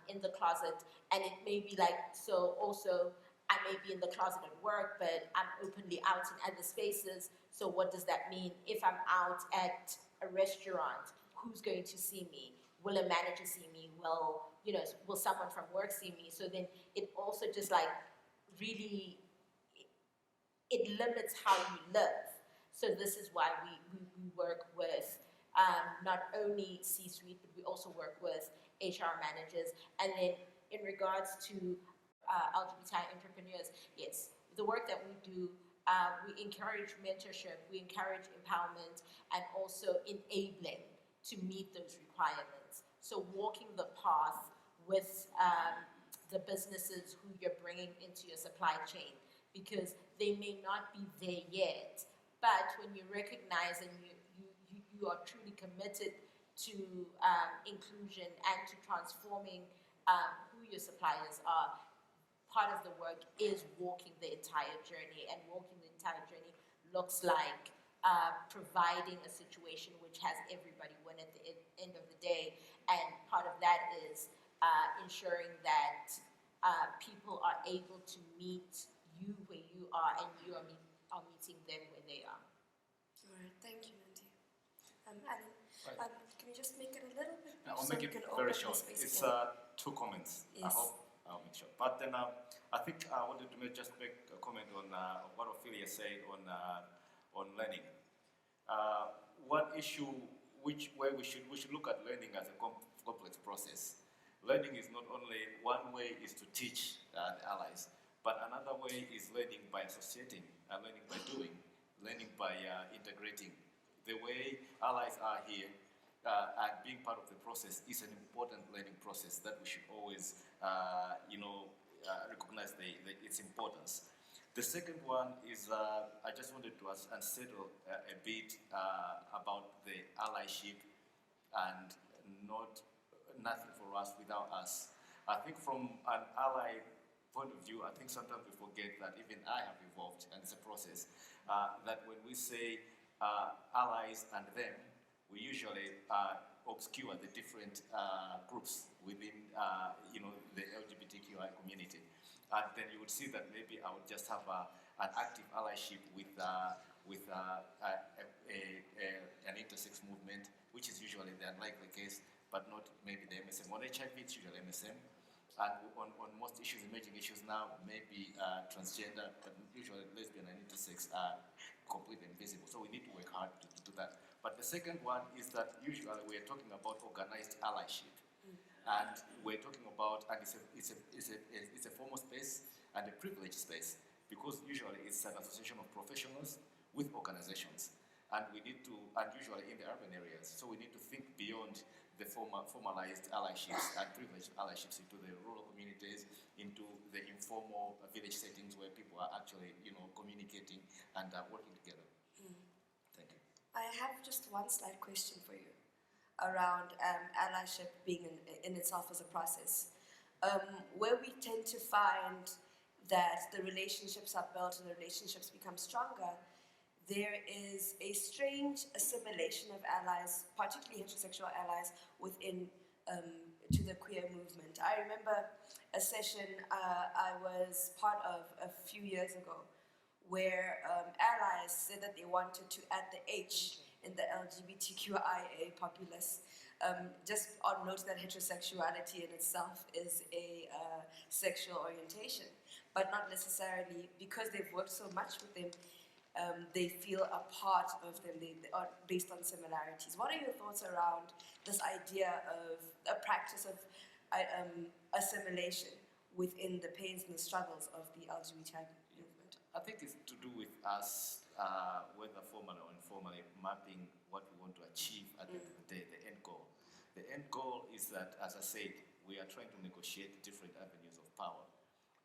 in the closet. And it may be like, so also, I may be in the closet at work, but I'm openly out in other spaces. So what does that mean? If I'm out at a restaurant, who's going to see me? Will a manager see me? Will someone from work see me? So then it also just like really, it limits how you live. So this is why we work with not only C-suite, but we also work with HR managers. And then in regards to LGBTI entrepreneurs, yes, the work that we do, we encourage mentorship, we encourage empowerment, and also enabling to meet those requirements. So walking the path with the businesses who you're bringing into your supply chain, because they may not be there yet, but when you recognize and you are truly committed to inclusion and to transforming who your suppliers are, part of the work is walking the entire journey. And walking the entire journey looks like providing a situation which has everybody win at the end of the day. And part of that is ensuring that people are able to meet you where you are, and you are meeting them where they are. All right, thank you, Nandi. Alan, can you just make it a little bit? I'll so make it very short. It's 2 comments. Yes. I hope I'll make sure. But then I think I wanted to just make a comment on what Ophelia said on learning. One issue where we should look at learning as a complex process. Learning is not only one way is to teach the allies, but another way is learning by associating, learning by doing, learning by integrating. The way allies are here and being part of the process is an important learning process that we should always, recognize its importance. The second one is I just wanted to unsettle a bit about the allyship and nothing for us without us. I think from an ally point of view, I think sometimes we forget that even I have evolved, and it's a process, that when we say allies and them, we usually obscure the different groups within the LGBTQI community. And then you would see that maybe I would just have an active allyship with an intersex movement, which is usually the unlikely case, but not maybe the MSM. On HIV, it's usually MSM. And on most issues, emerging issues now, maybe transgender, but usually lesbian and intersex are completely invisible. So we need to work hard to do that. But the second one is that usually we're talking about organized allyship. And we're talking about, and it's a formal space and a privileged space, because usually it's an association of professionals with organizations. And we need to, and usually in the urban areas, so we need to think beyond the formalized allyships and privileged allyships into the rural communities, into the informal village settings where people are actually, communicating and working together. Thank you. I have just one slight question for you around allyship being in itself as a process. Where we tend to find that the relationships are built and the relationships become stronger, there is a strange assimilation of allies, particularly heterosexual allies, within to the queer movement. I remember a session I was part of a few years ago where allies said that they wanted to add the H in the LGBTQIA populace. Just on note that heterosexuality in itself is a sexual orientation, but not necessarily because they've worked so much with them. They feel a part of them, they are based on similarities. What are your thoughts around this idea of a practice of assimilation within the pains and the struggles of the LGBTI movement? I think it's to do with us, whether formally or informally, mapping what we want to achieve at the end of the day, the end goal. The end goal is that, as I said, we are trying to negotiate different avenues of power.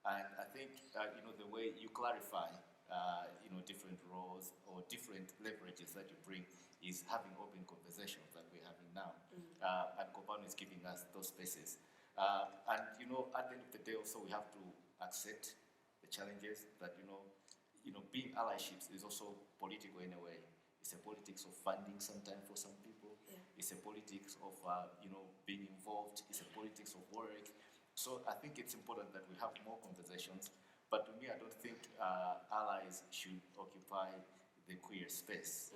And I think, the way you clarify, different roles or different leverages that you bring is having open conversations like we're having now. And kopano is giving us those spaces. And, at the end of the day also we have to accept the challenges that, being allyships is also political in a way. It's a politics of funding sometimes for some people. Yeah. It's a politics of, being involved. It's a politics of work. So I think it's important that we have more conversations. But to me, I don't think allies should occupy the queer space.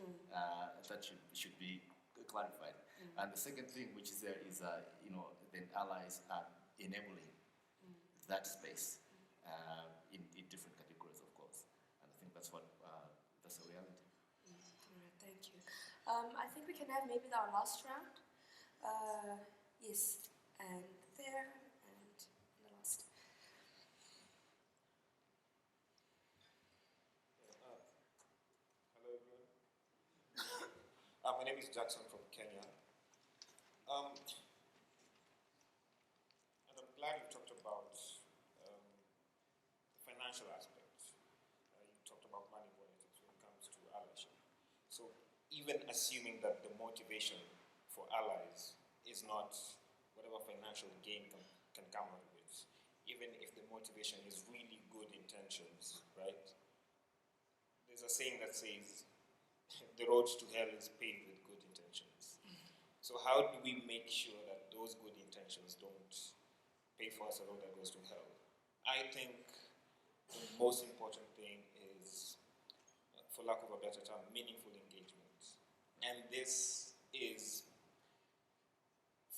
That should be clarified. And the second thing which is there is, then allies are enabling that space in different categories, of course. And I think that's that's the reality. All right, thank you. I think we can have maybe our last round. Yes, and there, and the last. Hello everyone. My name is Jackson from Kenya. And I'm glad you talked about the financial aspect. You talked about money politics when it comes to allyship. So even assuming that the motivation for allies is not whatever financial gain can come out of it, even if the motivation is really good intentions, right? There's a saying that says, the road to hell is paved with good intentions. So how do we make sure that those good intentions don't pay for us a road that goes to hell? I think the most important thing is, for lack of a better term, meaningful engagement. And this is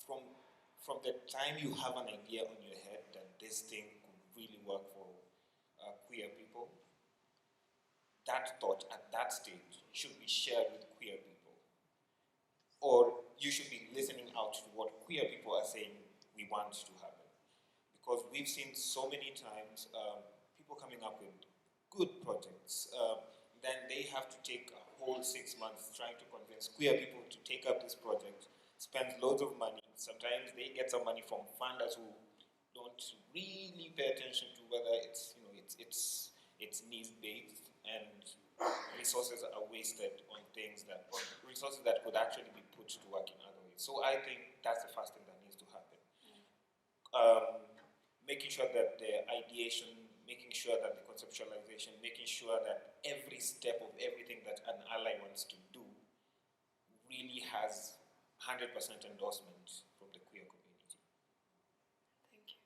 from the time you have an idea on your head that this thing could really work for queer people, that thought at that stage should be shared with queer people. Or you should be listening out to what queer people are saying we want to happen. Because we've seen so many times people coming up with good projects, then they have to take a whole 6 months trying to convince queer people to take up this project, spend loads of money. Sometimes they get some money from funders who don't really pay attention to whether it's needs-based, and resources are wasted on resources that could actually be put to work in other ways. So I think that's the first thing that needs to happen. Making sure that the ideation, making sure that the conceptualization, making sure that every step of everything that an ally wants to do really has 100% endorsement from the queer community. Thank you.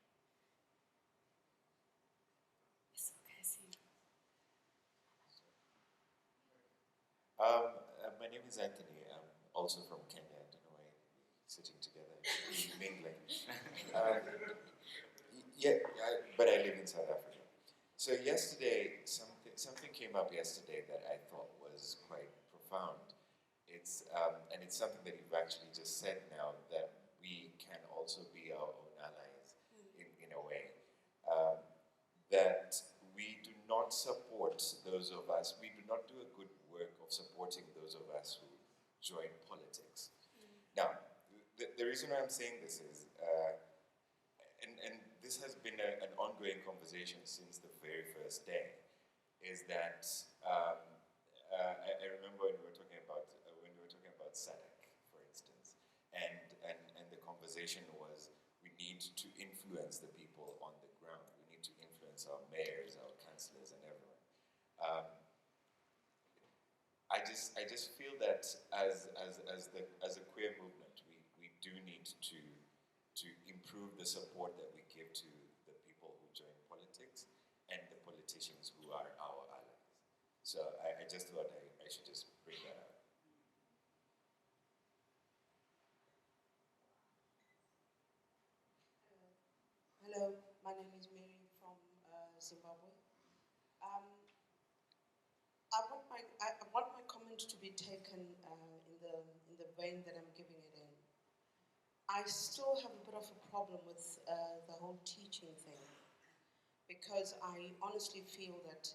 Yes, okay, I see you. My name is Anthony. I'm also from Kenya. I don't know why we're sitting together mingling. But I live in South Africa. So yesterday, something came up yesterday that I thought was quite profound. And it's something that you've actually just said now, that we can also be our own allies in a way. That we do not support those of us, we do not do a good work of supporting those of us who join politics. Now, the reason why I'm saying this is, and this has been an ongoing conversation since the very first day, is that I remember when we were talking about SADC, for instance, and the conversation was, we need to influence the people on the ground. We need to influence our mayors, our councillors, and everyone. I just feel that as a queer movement, we do need to to improve the support that we give to the people who join politics and the politicians who are our allies. So I just thought I should just bring that up. Hello, my name is Mary from Zimbabwe. I want my comment to be taken in the vein that I'm giving it in. I still have a bit of a problem with the whole teaching thing, because I honestly feel that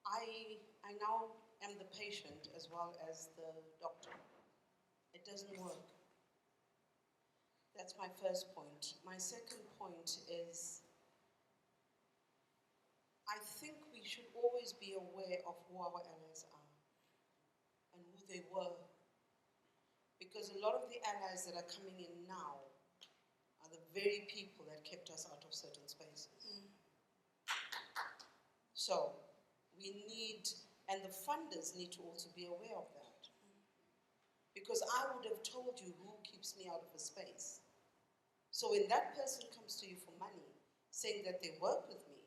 I now am the patient as well as the doctor. It doesn't work. That's my first point. My second point is, I think we should always be aware of who our allies are and who they were. Because a lot of the allies that are coming in now are the very people that kept us out of certain spaces. So we need, and the funders need to also be aware of that. Because I would have told you who keeps me out of a space. So when that person comes to you for money, saying that they work with me,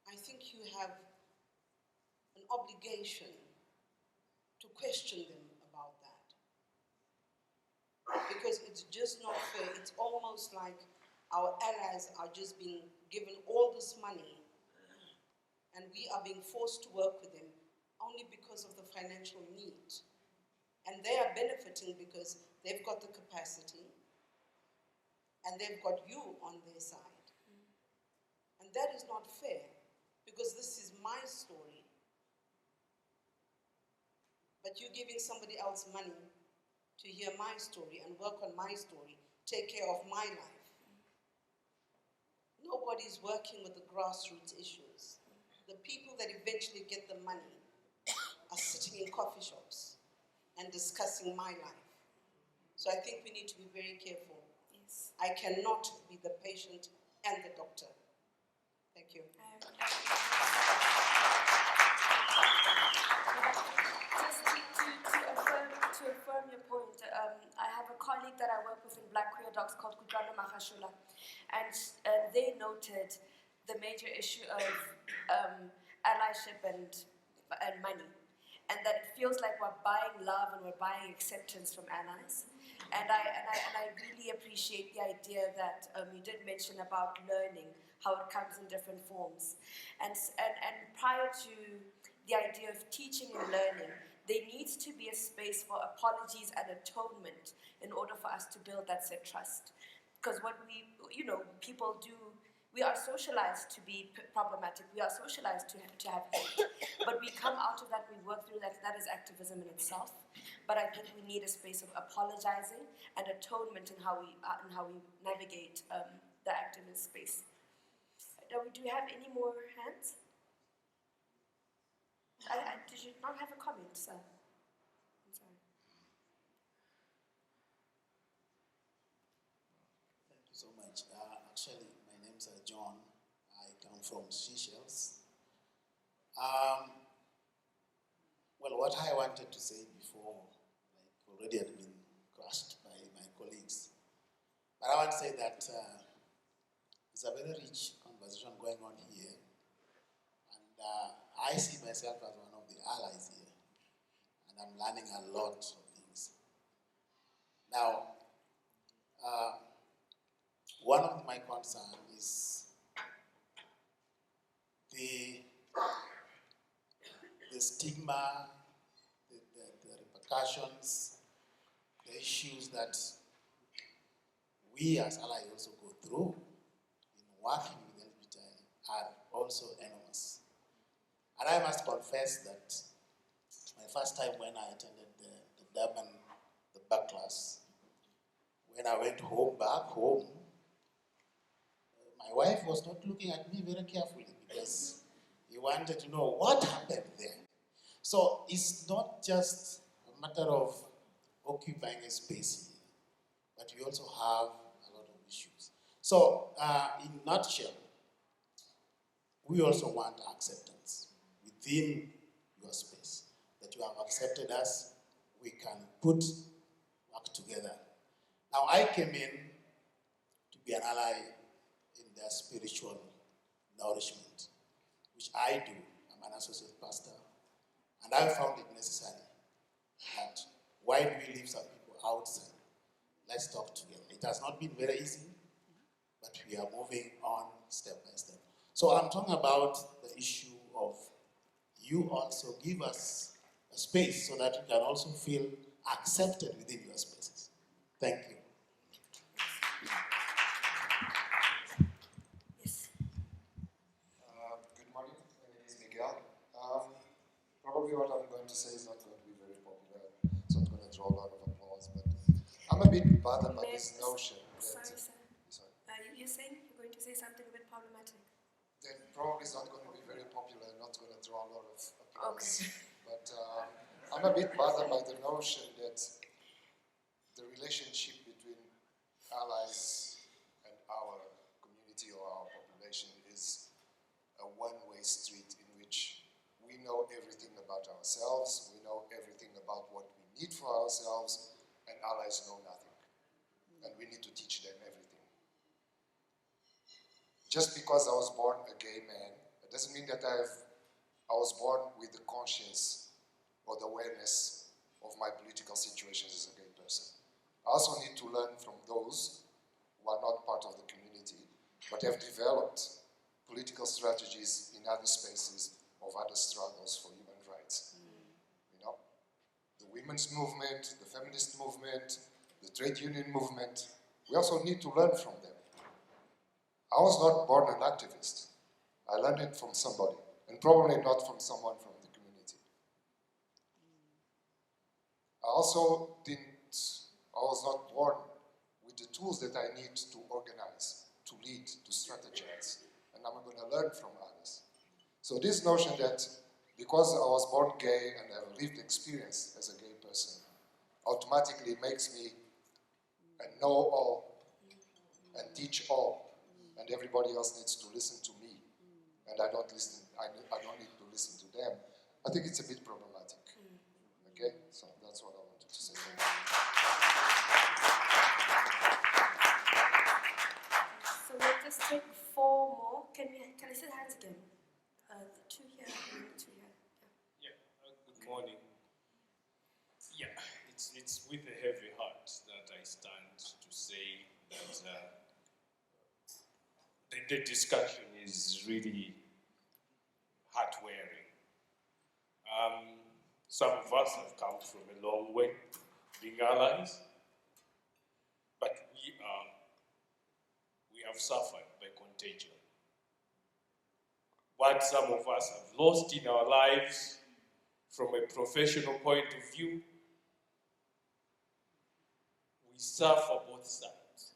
I think you have an obligation to question them about that. Because it's just not fair. It's almost like our allies are just being given all this money and we are being forced to work with them only because of the financial need. And they are benefiting because they've got the capacity and they've got you on their side. And that is not fair, because this is my story. But you're giving somebody else money to hear my story and work on my story, take care of my life. Nobody's working with the grassroots issues. The people that eventually get the money are sitting in coffee shops and discussing my life. So I think we need to be very careful. Yes. I cannot be the patient and the doctor. Thank you. To affirm your point, I have a colleague that I work with in Black Queer Docs called Kupano Mahashula, and they noted the major issue of allyship and money, and that it feels like we're buying love and we're buying acceptance from allies. And I really appreciate the idea that you did mention about learning, how it comes in different forms. And prior to the idea of teaching and learning, there needs to be a space for apologies and atonement in order for us to build that said trust. Because what people do, we are socialized to be problematic, we are socialized to have hate, but we come out of that, we work through that, that is activism in itself. But I think we need a space of apologizing and atonement in how we navigate the activist space. Do we have any more hands? Did you not have a comment, sir? I'm sorry. Thank you so much. Actually, my name's John. I come from Seychelles. Well, what I wanted to say before, already had been crushed by my colleagues. But I want to say that it's a very rich conversation going on here. And I see myself as one of the allies here. And I'm learning a lot of things. Now, one of my concerns is the stigma, the repercussions, the issues that we as allies also go through in working with LGBTI are also enormous. And I must confess that my first time when I attended the Durban, the back class, when I went back home, my wife was not looking at me very carefully because he wanted to know what happened there. So it's not just a matter of occupying a space here, but we also have a lot of issues. So in a nutshell, we also want acceptance within your space, that you have accepted us, we can work together. Now, I came in to be an ally in their spiritual nourishment, which I do. I'm an associate pastor. And I found it necessary that why do we leave some people outside? Let's talk together. It has not been very easy, but we are moving on step by step. So I'm talking about the issue of you also give us a space so that you can also feel accepted within your spaces. Thank you. Good morning, my name is Miguel. Probably what I'm going to say is not going to be very popular. It's not going to draw a lot of applause, but I'm a bit bothered by this notion that... Sorry. You're saying you're going to say something a bit problematic? That probably is not going to be very popular and not going to draw a lot of applause. Okay. But I'm a bit bothered by the notion that the relationship between allies and our community or our population is a one-way street in which we know everything about ourselves, we know everything about what we need for ourselves, and allies know nothing. And we need to teach them everything. Just because I was born a gay man, it doesn't mean that I was born with the conscience or the awareness of my political situations as a gay person. I also need to learn from those who are not part of the community, but have developed political strategies in other spaces of other struggles for human rights. You know, the women's movement, the feminist movement, the trade union movement, we also need to learn from them. I was not born an activist. I learned it from somebody, and probably not from someone from the community. I was not born with the tools that I need to organize, to lead, to strategize, and I'm going to learn from others. So this notion that because I was born gay and have lived experience as a gay person, automatically makes me a know-all and teach all, and everybody else needs to listen to me, and I don't need to listen to them. I think it's a bit problematic. Okay, so that's what I wanted to say. So we'll just take 4 more. Can I see the hands again? The 2 here and the 2 here. Yeah. Good morning. Yeah, it's with a heavy heart that I stand to say that the discussion is really heart-wearing. Some of us have come from a long way being allies, but we have suffered by contagion. What some of us have lost in our lives from a professional point of view, we suffer both sides.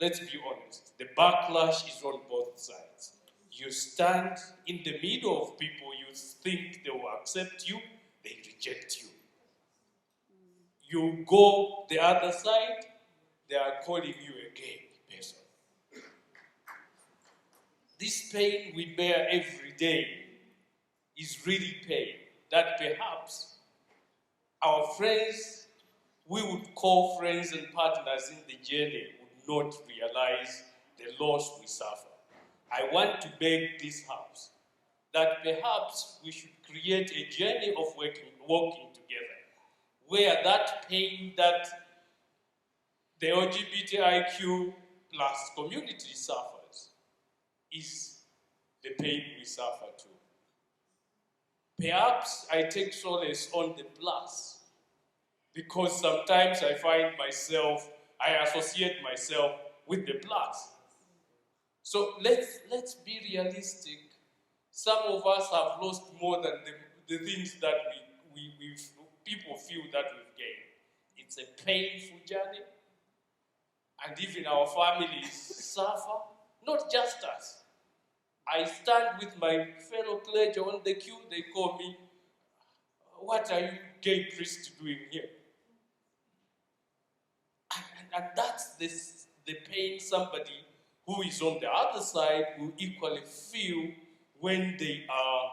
Let's be honest, the backlash is on both sides. You stand in the middle of people you think they will accept you, they reject you. You go the other side, they are calling you a gay person. This pain we bear every day is really pain that perhaps our friends, we would call friends and partners in the journey, would not realize the loss we suffer. I want to beg this house that perhaps we should create a journey of walking together, where that pain that the LGBTIQ plus community suffers is the pain we suffer too. Perhaps I take solace on the plus, because sometimes I find myself, I associate myself with the plus. So let's be realistic. Some of us have lost more than the things that people feel that we've gained. It's a painful journey, and even our families suffer, not just us. I stand with my fellow clergy on the queue, they call me, what are you gay priests doing here? And that's the pain somebody who is on the other side will equally feel when they are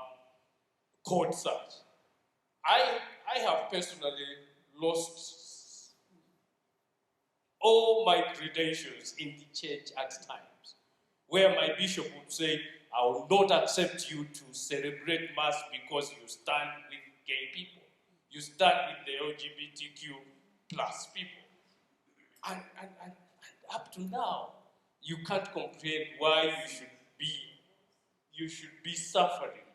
called such. I have personally lost all my credentials in the church at times, where my bishop would say, I will not accept you to celebrate Mass because you stand with gay people. You stand with the LGBTQ plus people. And up to now, you can't comprehend why you should be suffering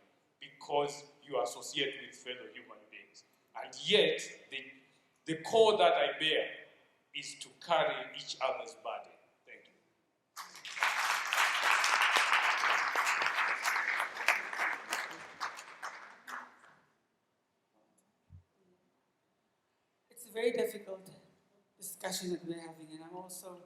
because you associate with fellow human beings. And yet, the call that I bear is to carry each other's burden. Thank you. It's a very difficult discussion that we're having, and I'm also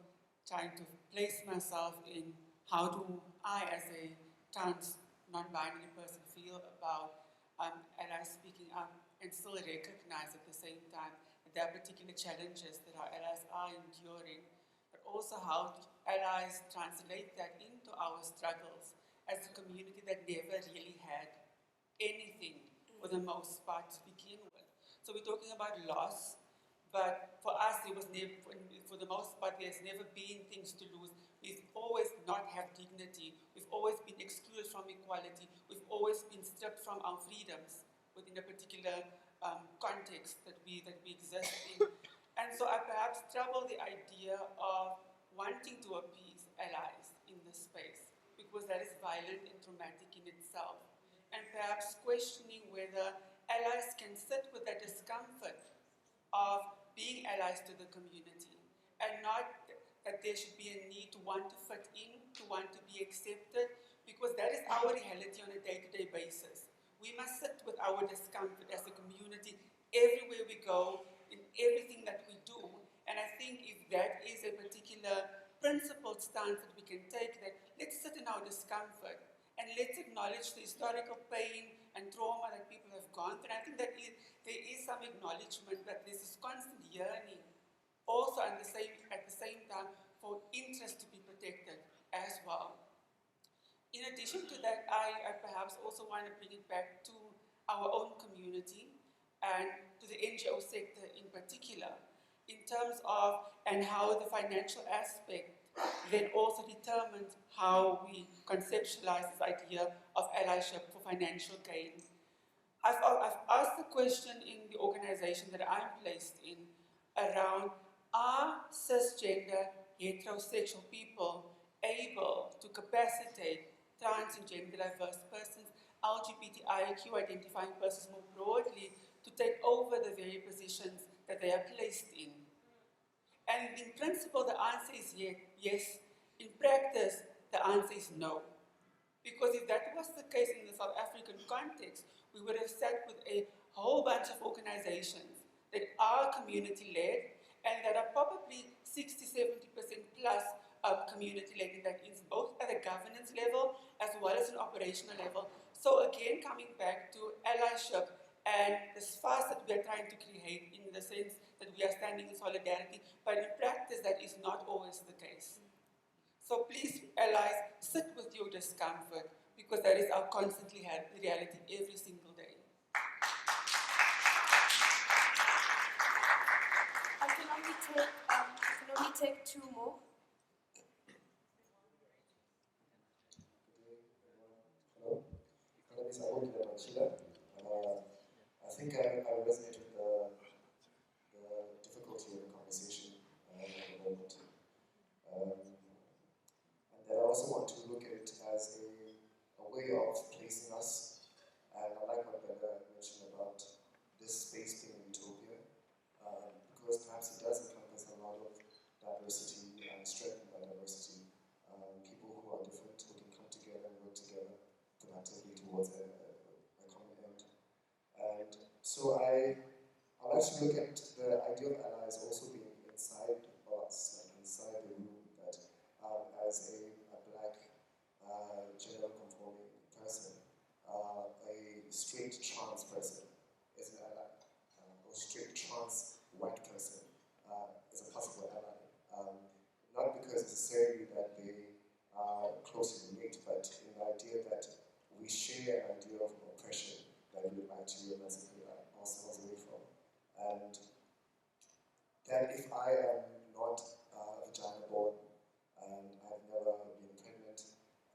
trying to place myself in how do I, as a trans, non-binary person, feel about allies speaking up and still recognize at the same time that there are particular challenges that our allies are enduring, but also how allies translate that into our struggles as a community that never really had anything for the most part to begin with. So we're talking about loss, but for us, it was never, for the most part, there's never been things to lose. We've always not had dignity. We've always been excluded from equality. We've always been stripped from our freedoms within a particular context that we exist in. And so I perhaps trouble the idea of wanting to appease allies in this space, because that is violent and traumatic in itself. And perhaps questioning whether allies can sit with the discomfort of being allies to the community, and not that there should be a need to want to fit in, to want to be accepted, because that is our reality on a day-to-day basis. We must sit with our discomfort as a community everywhere we go, in everything that we do. And I think if that is a particular principled stance that we can take, that let's sit in our discomfort and let's acknowledge the historical pain and trauma that people have gone through. And I think that there is some acknowledgement that there's this constant yearning, also at the same time, for interest to be protected as well. In addition to that, I perhaps also want to bring it back to our own community and to the NGO sector in particular, in terms of and how the financial aspect then also determines how we conceptualize this idea of allyship for financial gain. I've asked the question in the organization that I'm placed in around, are cisgender heterosexual people able to capacitate trans and gender diverse persons, LGBTIQ identifying persons more broadly, to take over the very positions that they are placed in? And in principle, the answer is yes. In practice, the answer is no. Because if that was the case in the South African context, we would have sat with a whole bunch of organizations that are community-led and that are probably 60-70% plus community-led, and that is both at a governance level as well as an operational level. So again, coming back to allyship and this fast that we are trying to create in the sense that we are standing in solidarity, but in practice that is not always the case. So please, allies, sit with your discomfort, because that is our constantly reality every single day. I can only take two more. Hello, my name is Abundila Machila. I think I resonate with the difficulty of the conversation at the moment. And then I also want to look at it as a way of placing us, and I like what Bella mentioned about this space being a utopia, because perhaps it does encompass a lot of diversity and strengthen that diversity. People who are different who can come together and work together productively towards a common end. And so I like to look at the idea of allies also being inside us, like inside the room, that as a black gender-conforming person, a straight trans person is an ally, or straight trans white person is a possible ally. Not because necessarily that they are closely related, but in the idea that we share an idea of oppression that we would like to emancipate ourselves away from. And that if I am not was born and I've never been pregnant,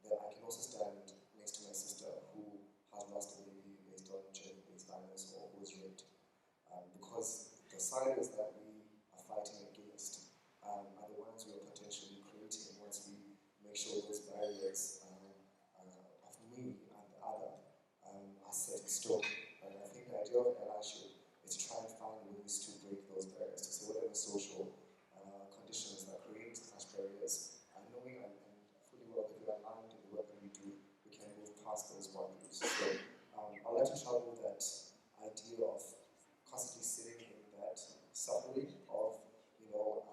then I can also stand next to my sister who has lost a baby based on gender-based violence or who was raped. Because the silos that we are fighting against are the ones we are potentially creating once we make sure those barriers of me and the other are set in stone. And I think the idea of allyship is to try and find ways to break those barriers, to say whatever social conditions that create such barriers, and knowing and fully well that we are aligned in the work that we do, we can move past those boundaries. So I'd like to travel that idea of constantly sitting in that suffering of, we are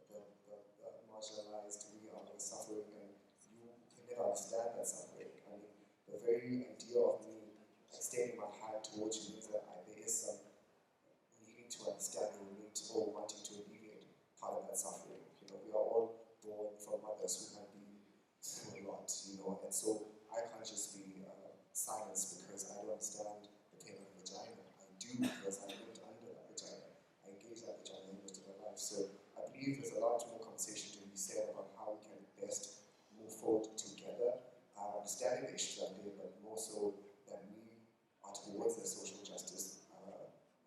the marginalized, we are the suffering, and you can never understand that suffering. I mean, the very idea of me extending my hand towards you means that there is some needing to understand or need to, or wanting to alleviate part of that suffering. We are all born from mothers who have been through a lot, and so I can't just be silenced because I don't understand the pain of vagina. I do because I lived under that vagina. I engaged that vagina most of my life. So I believe there's a lot more conversation to be said about how we can best move forward together, understanding the issues out there, but more so that we are towards the social justice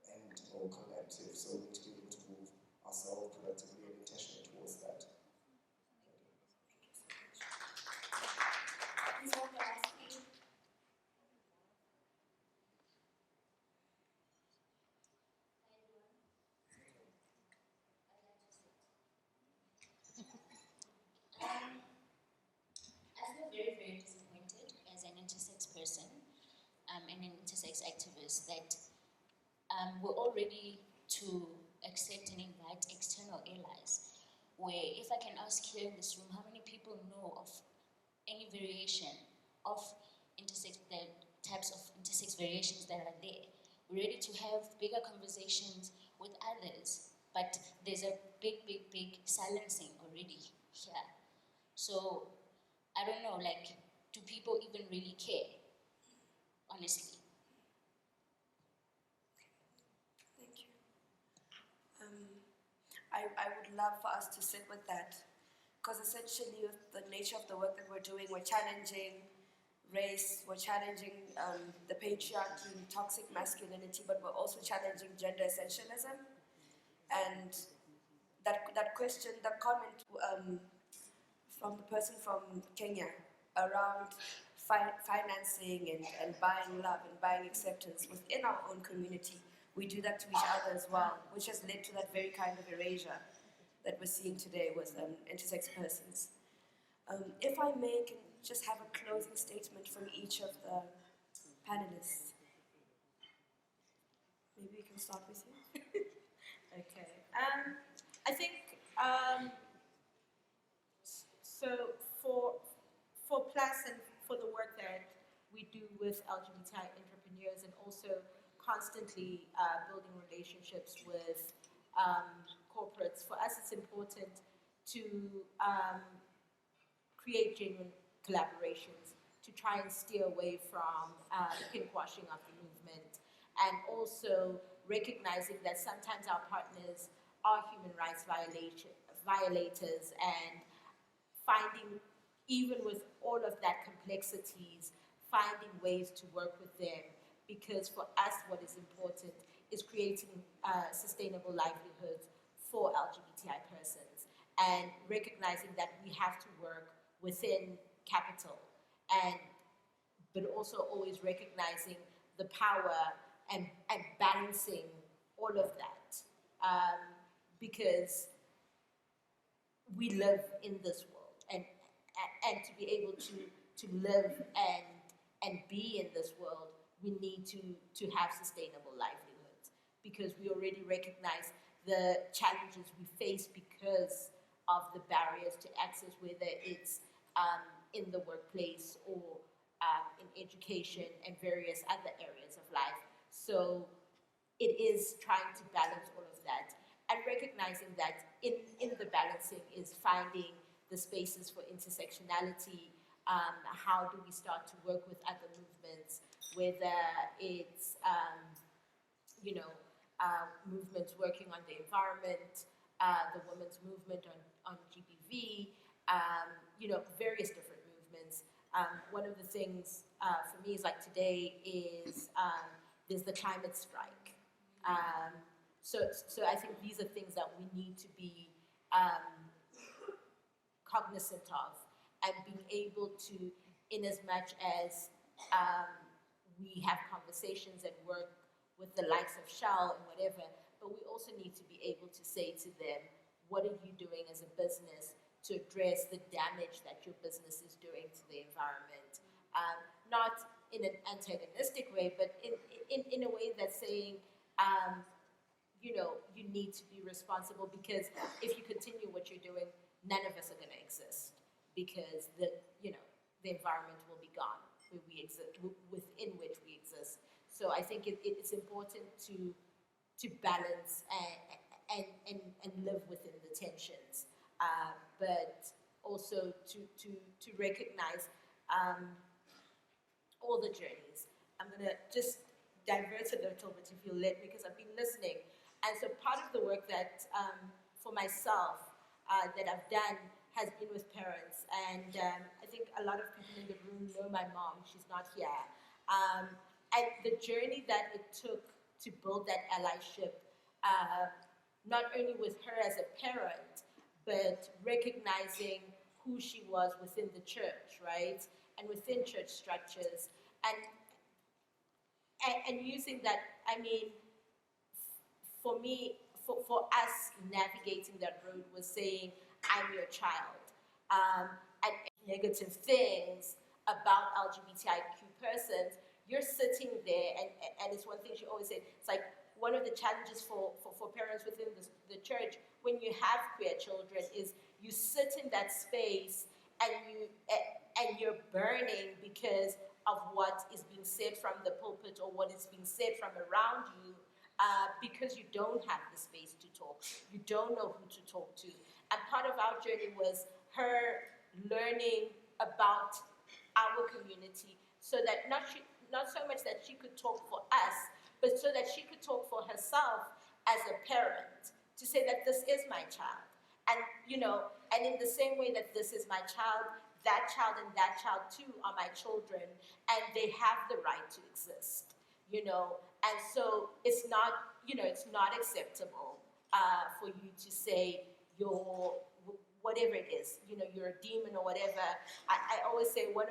end or collective. So we need to be able to move ourselves productively and intentionally towards that. I feel very, very disappointed as an intersex person and an intersex activist that we're all ready to accept and invite external allies. Where, if I can ask here in this room, how many people know of any variation of intersex, the types of intersex variations that are there? We're ready to have bigger conversations with others, but there's a big, big, big silencing already here. So I don't know, do people even really care? Honestly. Thank you. I would love for us to sit with that, because essentially with the nature of the work that we're doing, we're challenging race, we're challenging the patriarchy, toxic masculinity, but we're also challenging gender essentialism. And that question, the comment from the person from Kenya around financing and buying love and buying acceptance within our own community, we do that to each other as well, which has led to that very kind of erasure that we're seeing today with intersex persons. If I may, can just have a closing statement from each of the panelists. Maybe we can start with you. Okay. I think so for Plus and for the work that we do with LGBTI entrepreneurs and also constantly building relationships with corporates, for us it's important to create genuine collaborations, to try and steer away from pinkwashing of the movement, and also recognizing that sometimes our partners are human rights violators, and finding, even with all of that complexities, finding ways to work with them, because for us what is important is creating sustainable livelihoods for LGBTI persons, and recognizing that we have to work within capital, but also always recognizing the power and balancing all of that, because we live in this world, and to be able to live and be in this world, we need to have sustainable livelihoods, because we already recognize the challenges we face because of the barriers to access, whether it's in the workplace or in education and various other areas of life. So it is trying to balance all of that, and recognizing that in the balancing is finding the spaces for intersectionality. How do we start to work with other movements, whether it's movements working on the environment, the women's movement on GBV, various different movements. One of the things for me is like today is there's the climate strike. So I think these are things that we need to be cognizant of, and being able to, in as much as we have conversations at work with the likes of Shell and whatever, but we also need to be able to say to them, what are you doing as a business to address the damage that your business is doing to the environment? Not in an antagonistic way, but in a way that's saying, you need to be responsible, because if you continue what you're doing, none of us are going to exist, because the environment will be gone where we exist, within which we exist. So I think it's important to balance and live within the tensions, but also to recognize all the journeys. I'm going to just divert a little bit, if you'll let me, because I've been listening. And so part of the work that, for myself, that I've done has been with parents. And I think a lot of people in the room know my mom. She's not here. And the journey that it took to build that allyship, not only with her as a parent, but recognizing who she was within the church, right? And within church structures. And using that, I mean, for me, for us navigating that road was saying, I'm your child. And negative things about LGBTIQ persons, you're sitting there, and it's one thing she always said, it's like one of the challenges for parents within the church when you have queer children is you sit in that space and you're burning because of what is being said from the pulpit or what is being said from around you, because you don't have the space to talk. You don't know who to talk to. And part of our journey was her learning about our community, so that not so much that she could talk for us, but so that she could talk for herself as a parent, to say that this is my child. And, and in the same way that this is my child, that child and that child too are my children, and they have the right to exist, And so it's not acceptable for you to say you're whatever it is, you're a demon or whatever. I always say when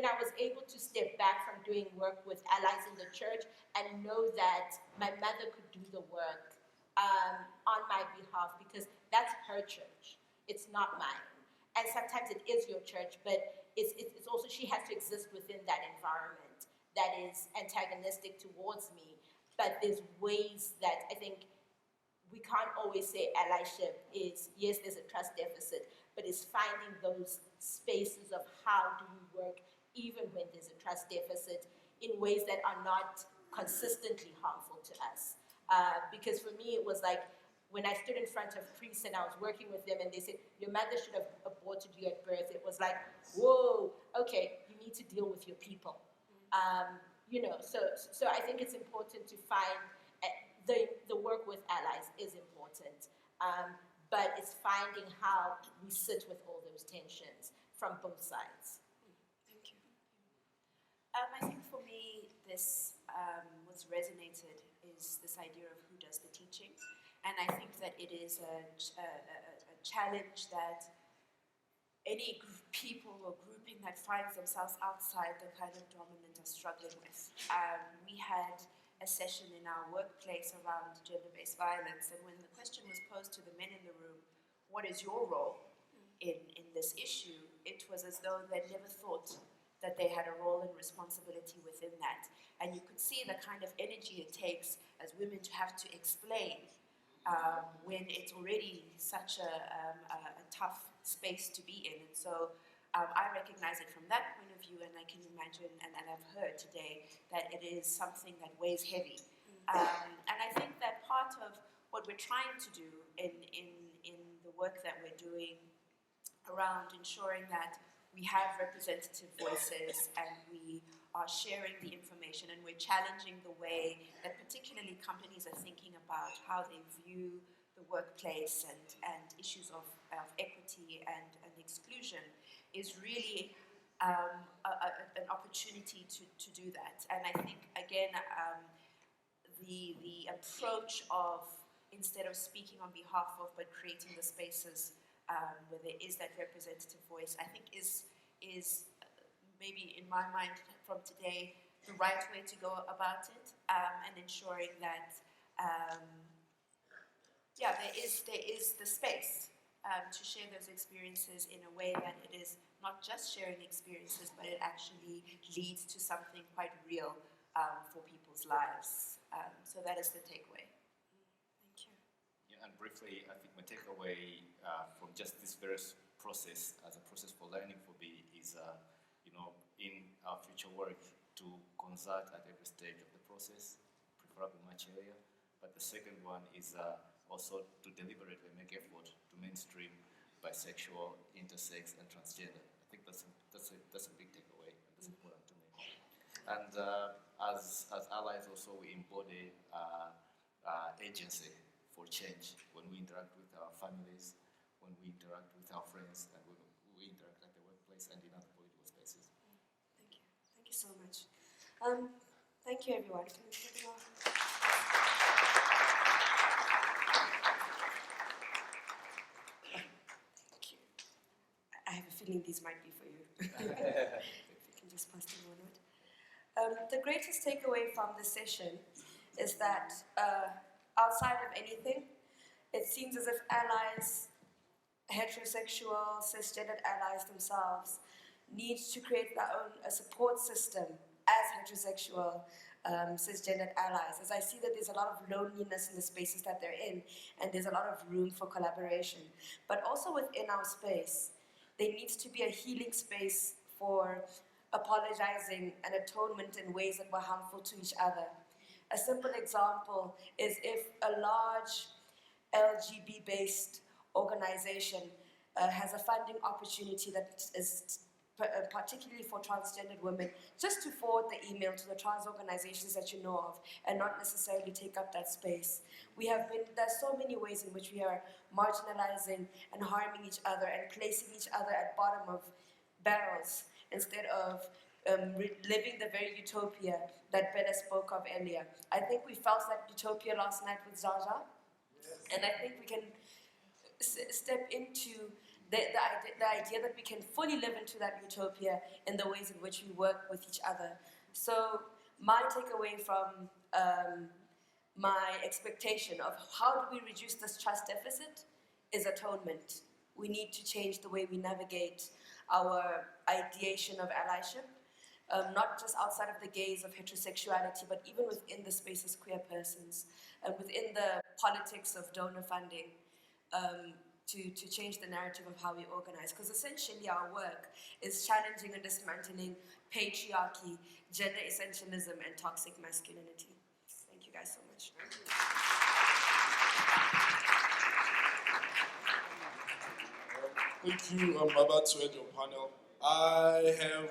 I was able to step back from doing work with allies in the church and know that my mother could do the work on my behalf, because that's her church. It's not mine. And sometimes it is your church, but it's also, she has to exist within that environment that is antagonistic towards me. But there's ways that I think we can't always say allyship is, yes, there's a trust deficit, but it's finding those spaces of how do we work even when there's a trust deficit in ways that are not consistently harmful to us. Because for me, it was like, when I stood in front of priests and I was working with them and they said, your mother should have aborted you at birth, it was like, whoa, okay, you need to deal with your people. So I think it's important to find, the work with allies is important, but it's finding how we sit with all those tensions from both sides. Thank you. I think for me, what's resonated is this idea of who does the teaching. And I think that it is a challenge that any people or grouping that finds themselves outside the kind of dominant are struggling with. We had a session in our workplace around gender-based violence, and when the question was posed to the men in the room, what is your role in this issue, it was as though they'd never thought that they had a role and responsibility within that. And you could see the kind of energy it takes as women to have to explain when it's already such a tough space to be in. And so I recognize it from that point of view, and I can imagine, and I've heard today, that it is something that weighs heavy. And I think that part of what we're trying to do in the work that we're doing around ensuring that we have representative voices and we are sharing the information, and we're challenging the way that particularly companies are thinking about how they view the workplace and issues of equity and exclusion, is really an opportunity to do that. And I think, again, the approach of, instead of speaking on behalf of, but creating the spaces where there is that representative voice, I think is maybe, in my mind, from today, the right way to go about it, and ensuring that there is the space to share those experiences in a way that it is not just sharing experiences, but it actually leads to something quite real for people's lives. So that is the takeaway. Thank you. Yeah, and briefly, I think my takeaway from just this very process, as a process for learning for me, is in our future work to consult at every stage of the process, preferably much earlier. But the second one is also to deliberately make effort to mainstream bisexual, intersex, and transgender. I think that's a big takeaway, and that's important to me. And as allies, also we embody agency for change when we interact with our families, when we interact with our friends, and when we interact at the workplace and in other political spaces. Thank you. Thank you so much. Thank you, everyone. Can we take it off? I have a feeling these might be for you. If you can just pass them on it. The greatest takeaway from this session is that outside of anything, it seems as if allies, heterosexual, cisgendered allies themselves, need to create their own support system as heterosexual, cisgendered allies. As I see that there's a lot of loneliness in the spaces that they're in, and there's a lot of room for collaboration. But also within our space, there needs to be a healing space for apologizing and atonement in ways that were harmful to each other. A simple example is if a large LGBT-based organization has a funding opportunity that is particularly for transgendered women, just to forward the email to the trans organizations that you know of and not necessarily take up that space. There's so many ways in which we are marginalizing and harming each other and placing each other at bottom of barrels instead of living the very utopia that Bella spoke of earlier. I think we felt that utopia last night with Zaza, and I think we can step into the idea that we can fully live into that utopia in the ways in which we work with each other. So my takeaway from my expectation of how do we reduce this trust deficit is atonement. We need to change the way we navigate our ideation of allyship, not just outside of the gaze of heterosexuality, but even within the space as queer persons, and within the politics of donor funding, to change the narrative of how we organize. Because essentially our work is challenging and dismantling patriarchy, gender essentialism, and toxic masculinity. Thank you guys so much. Thank you, Baba, to your panel. I have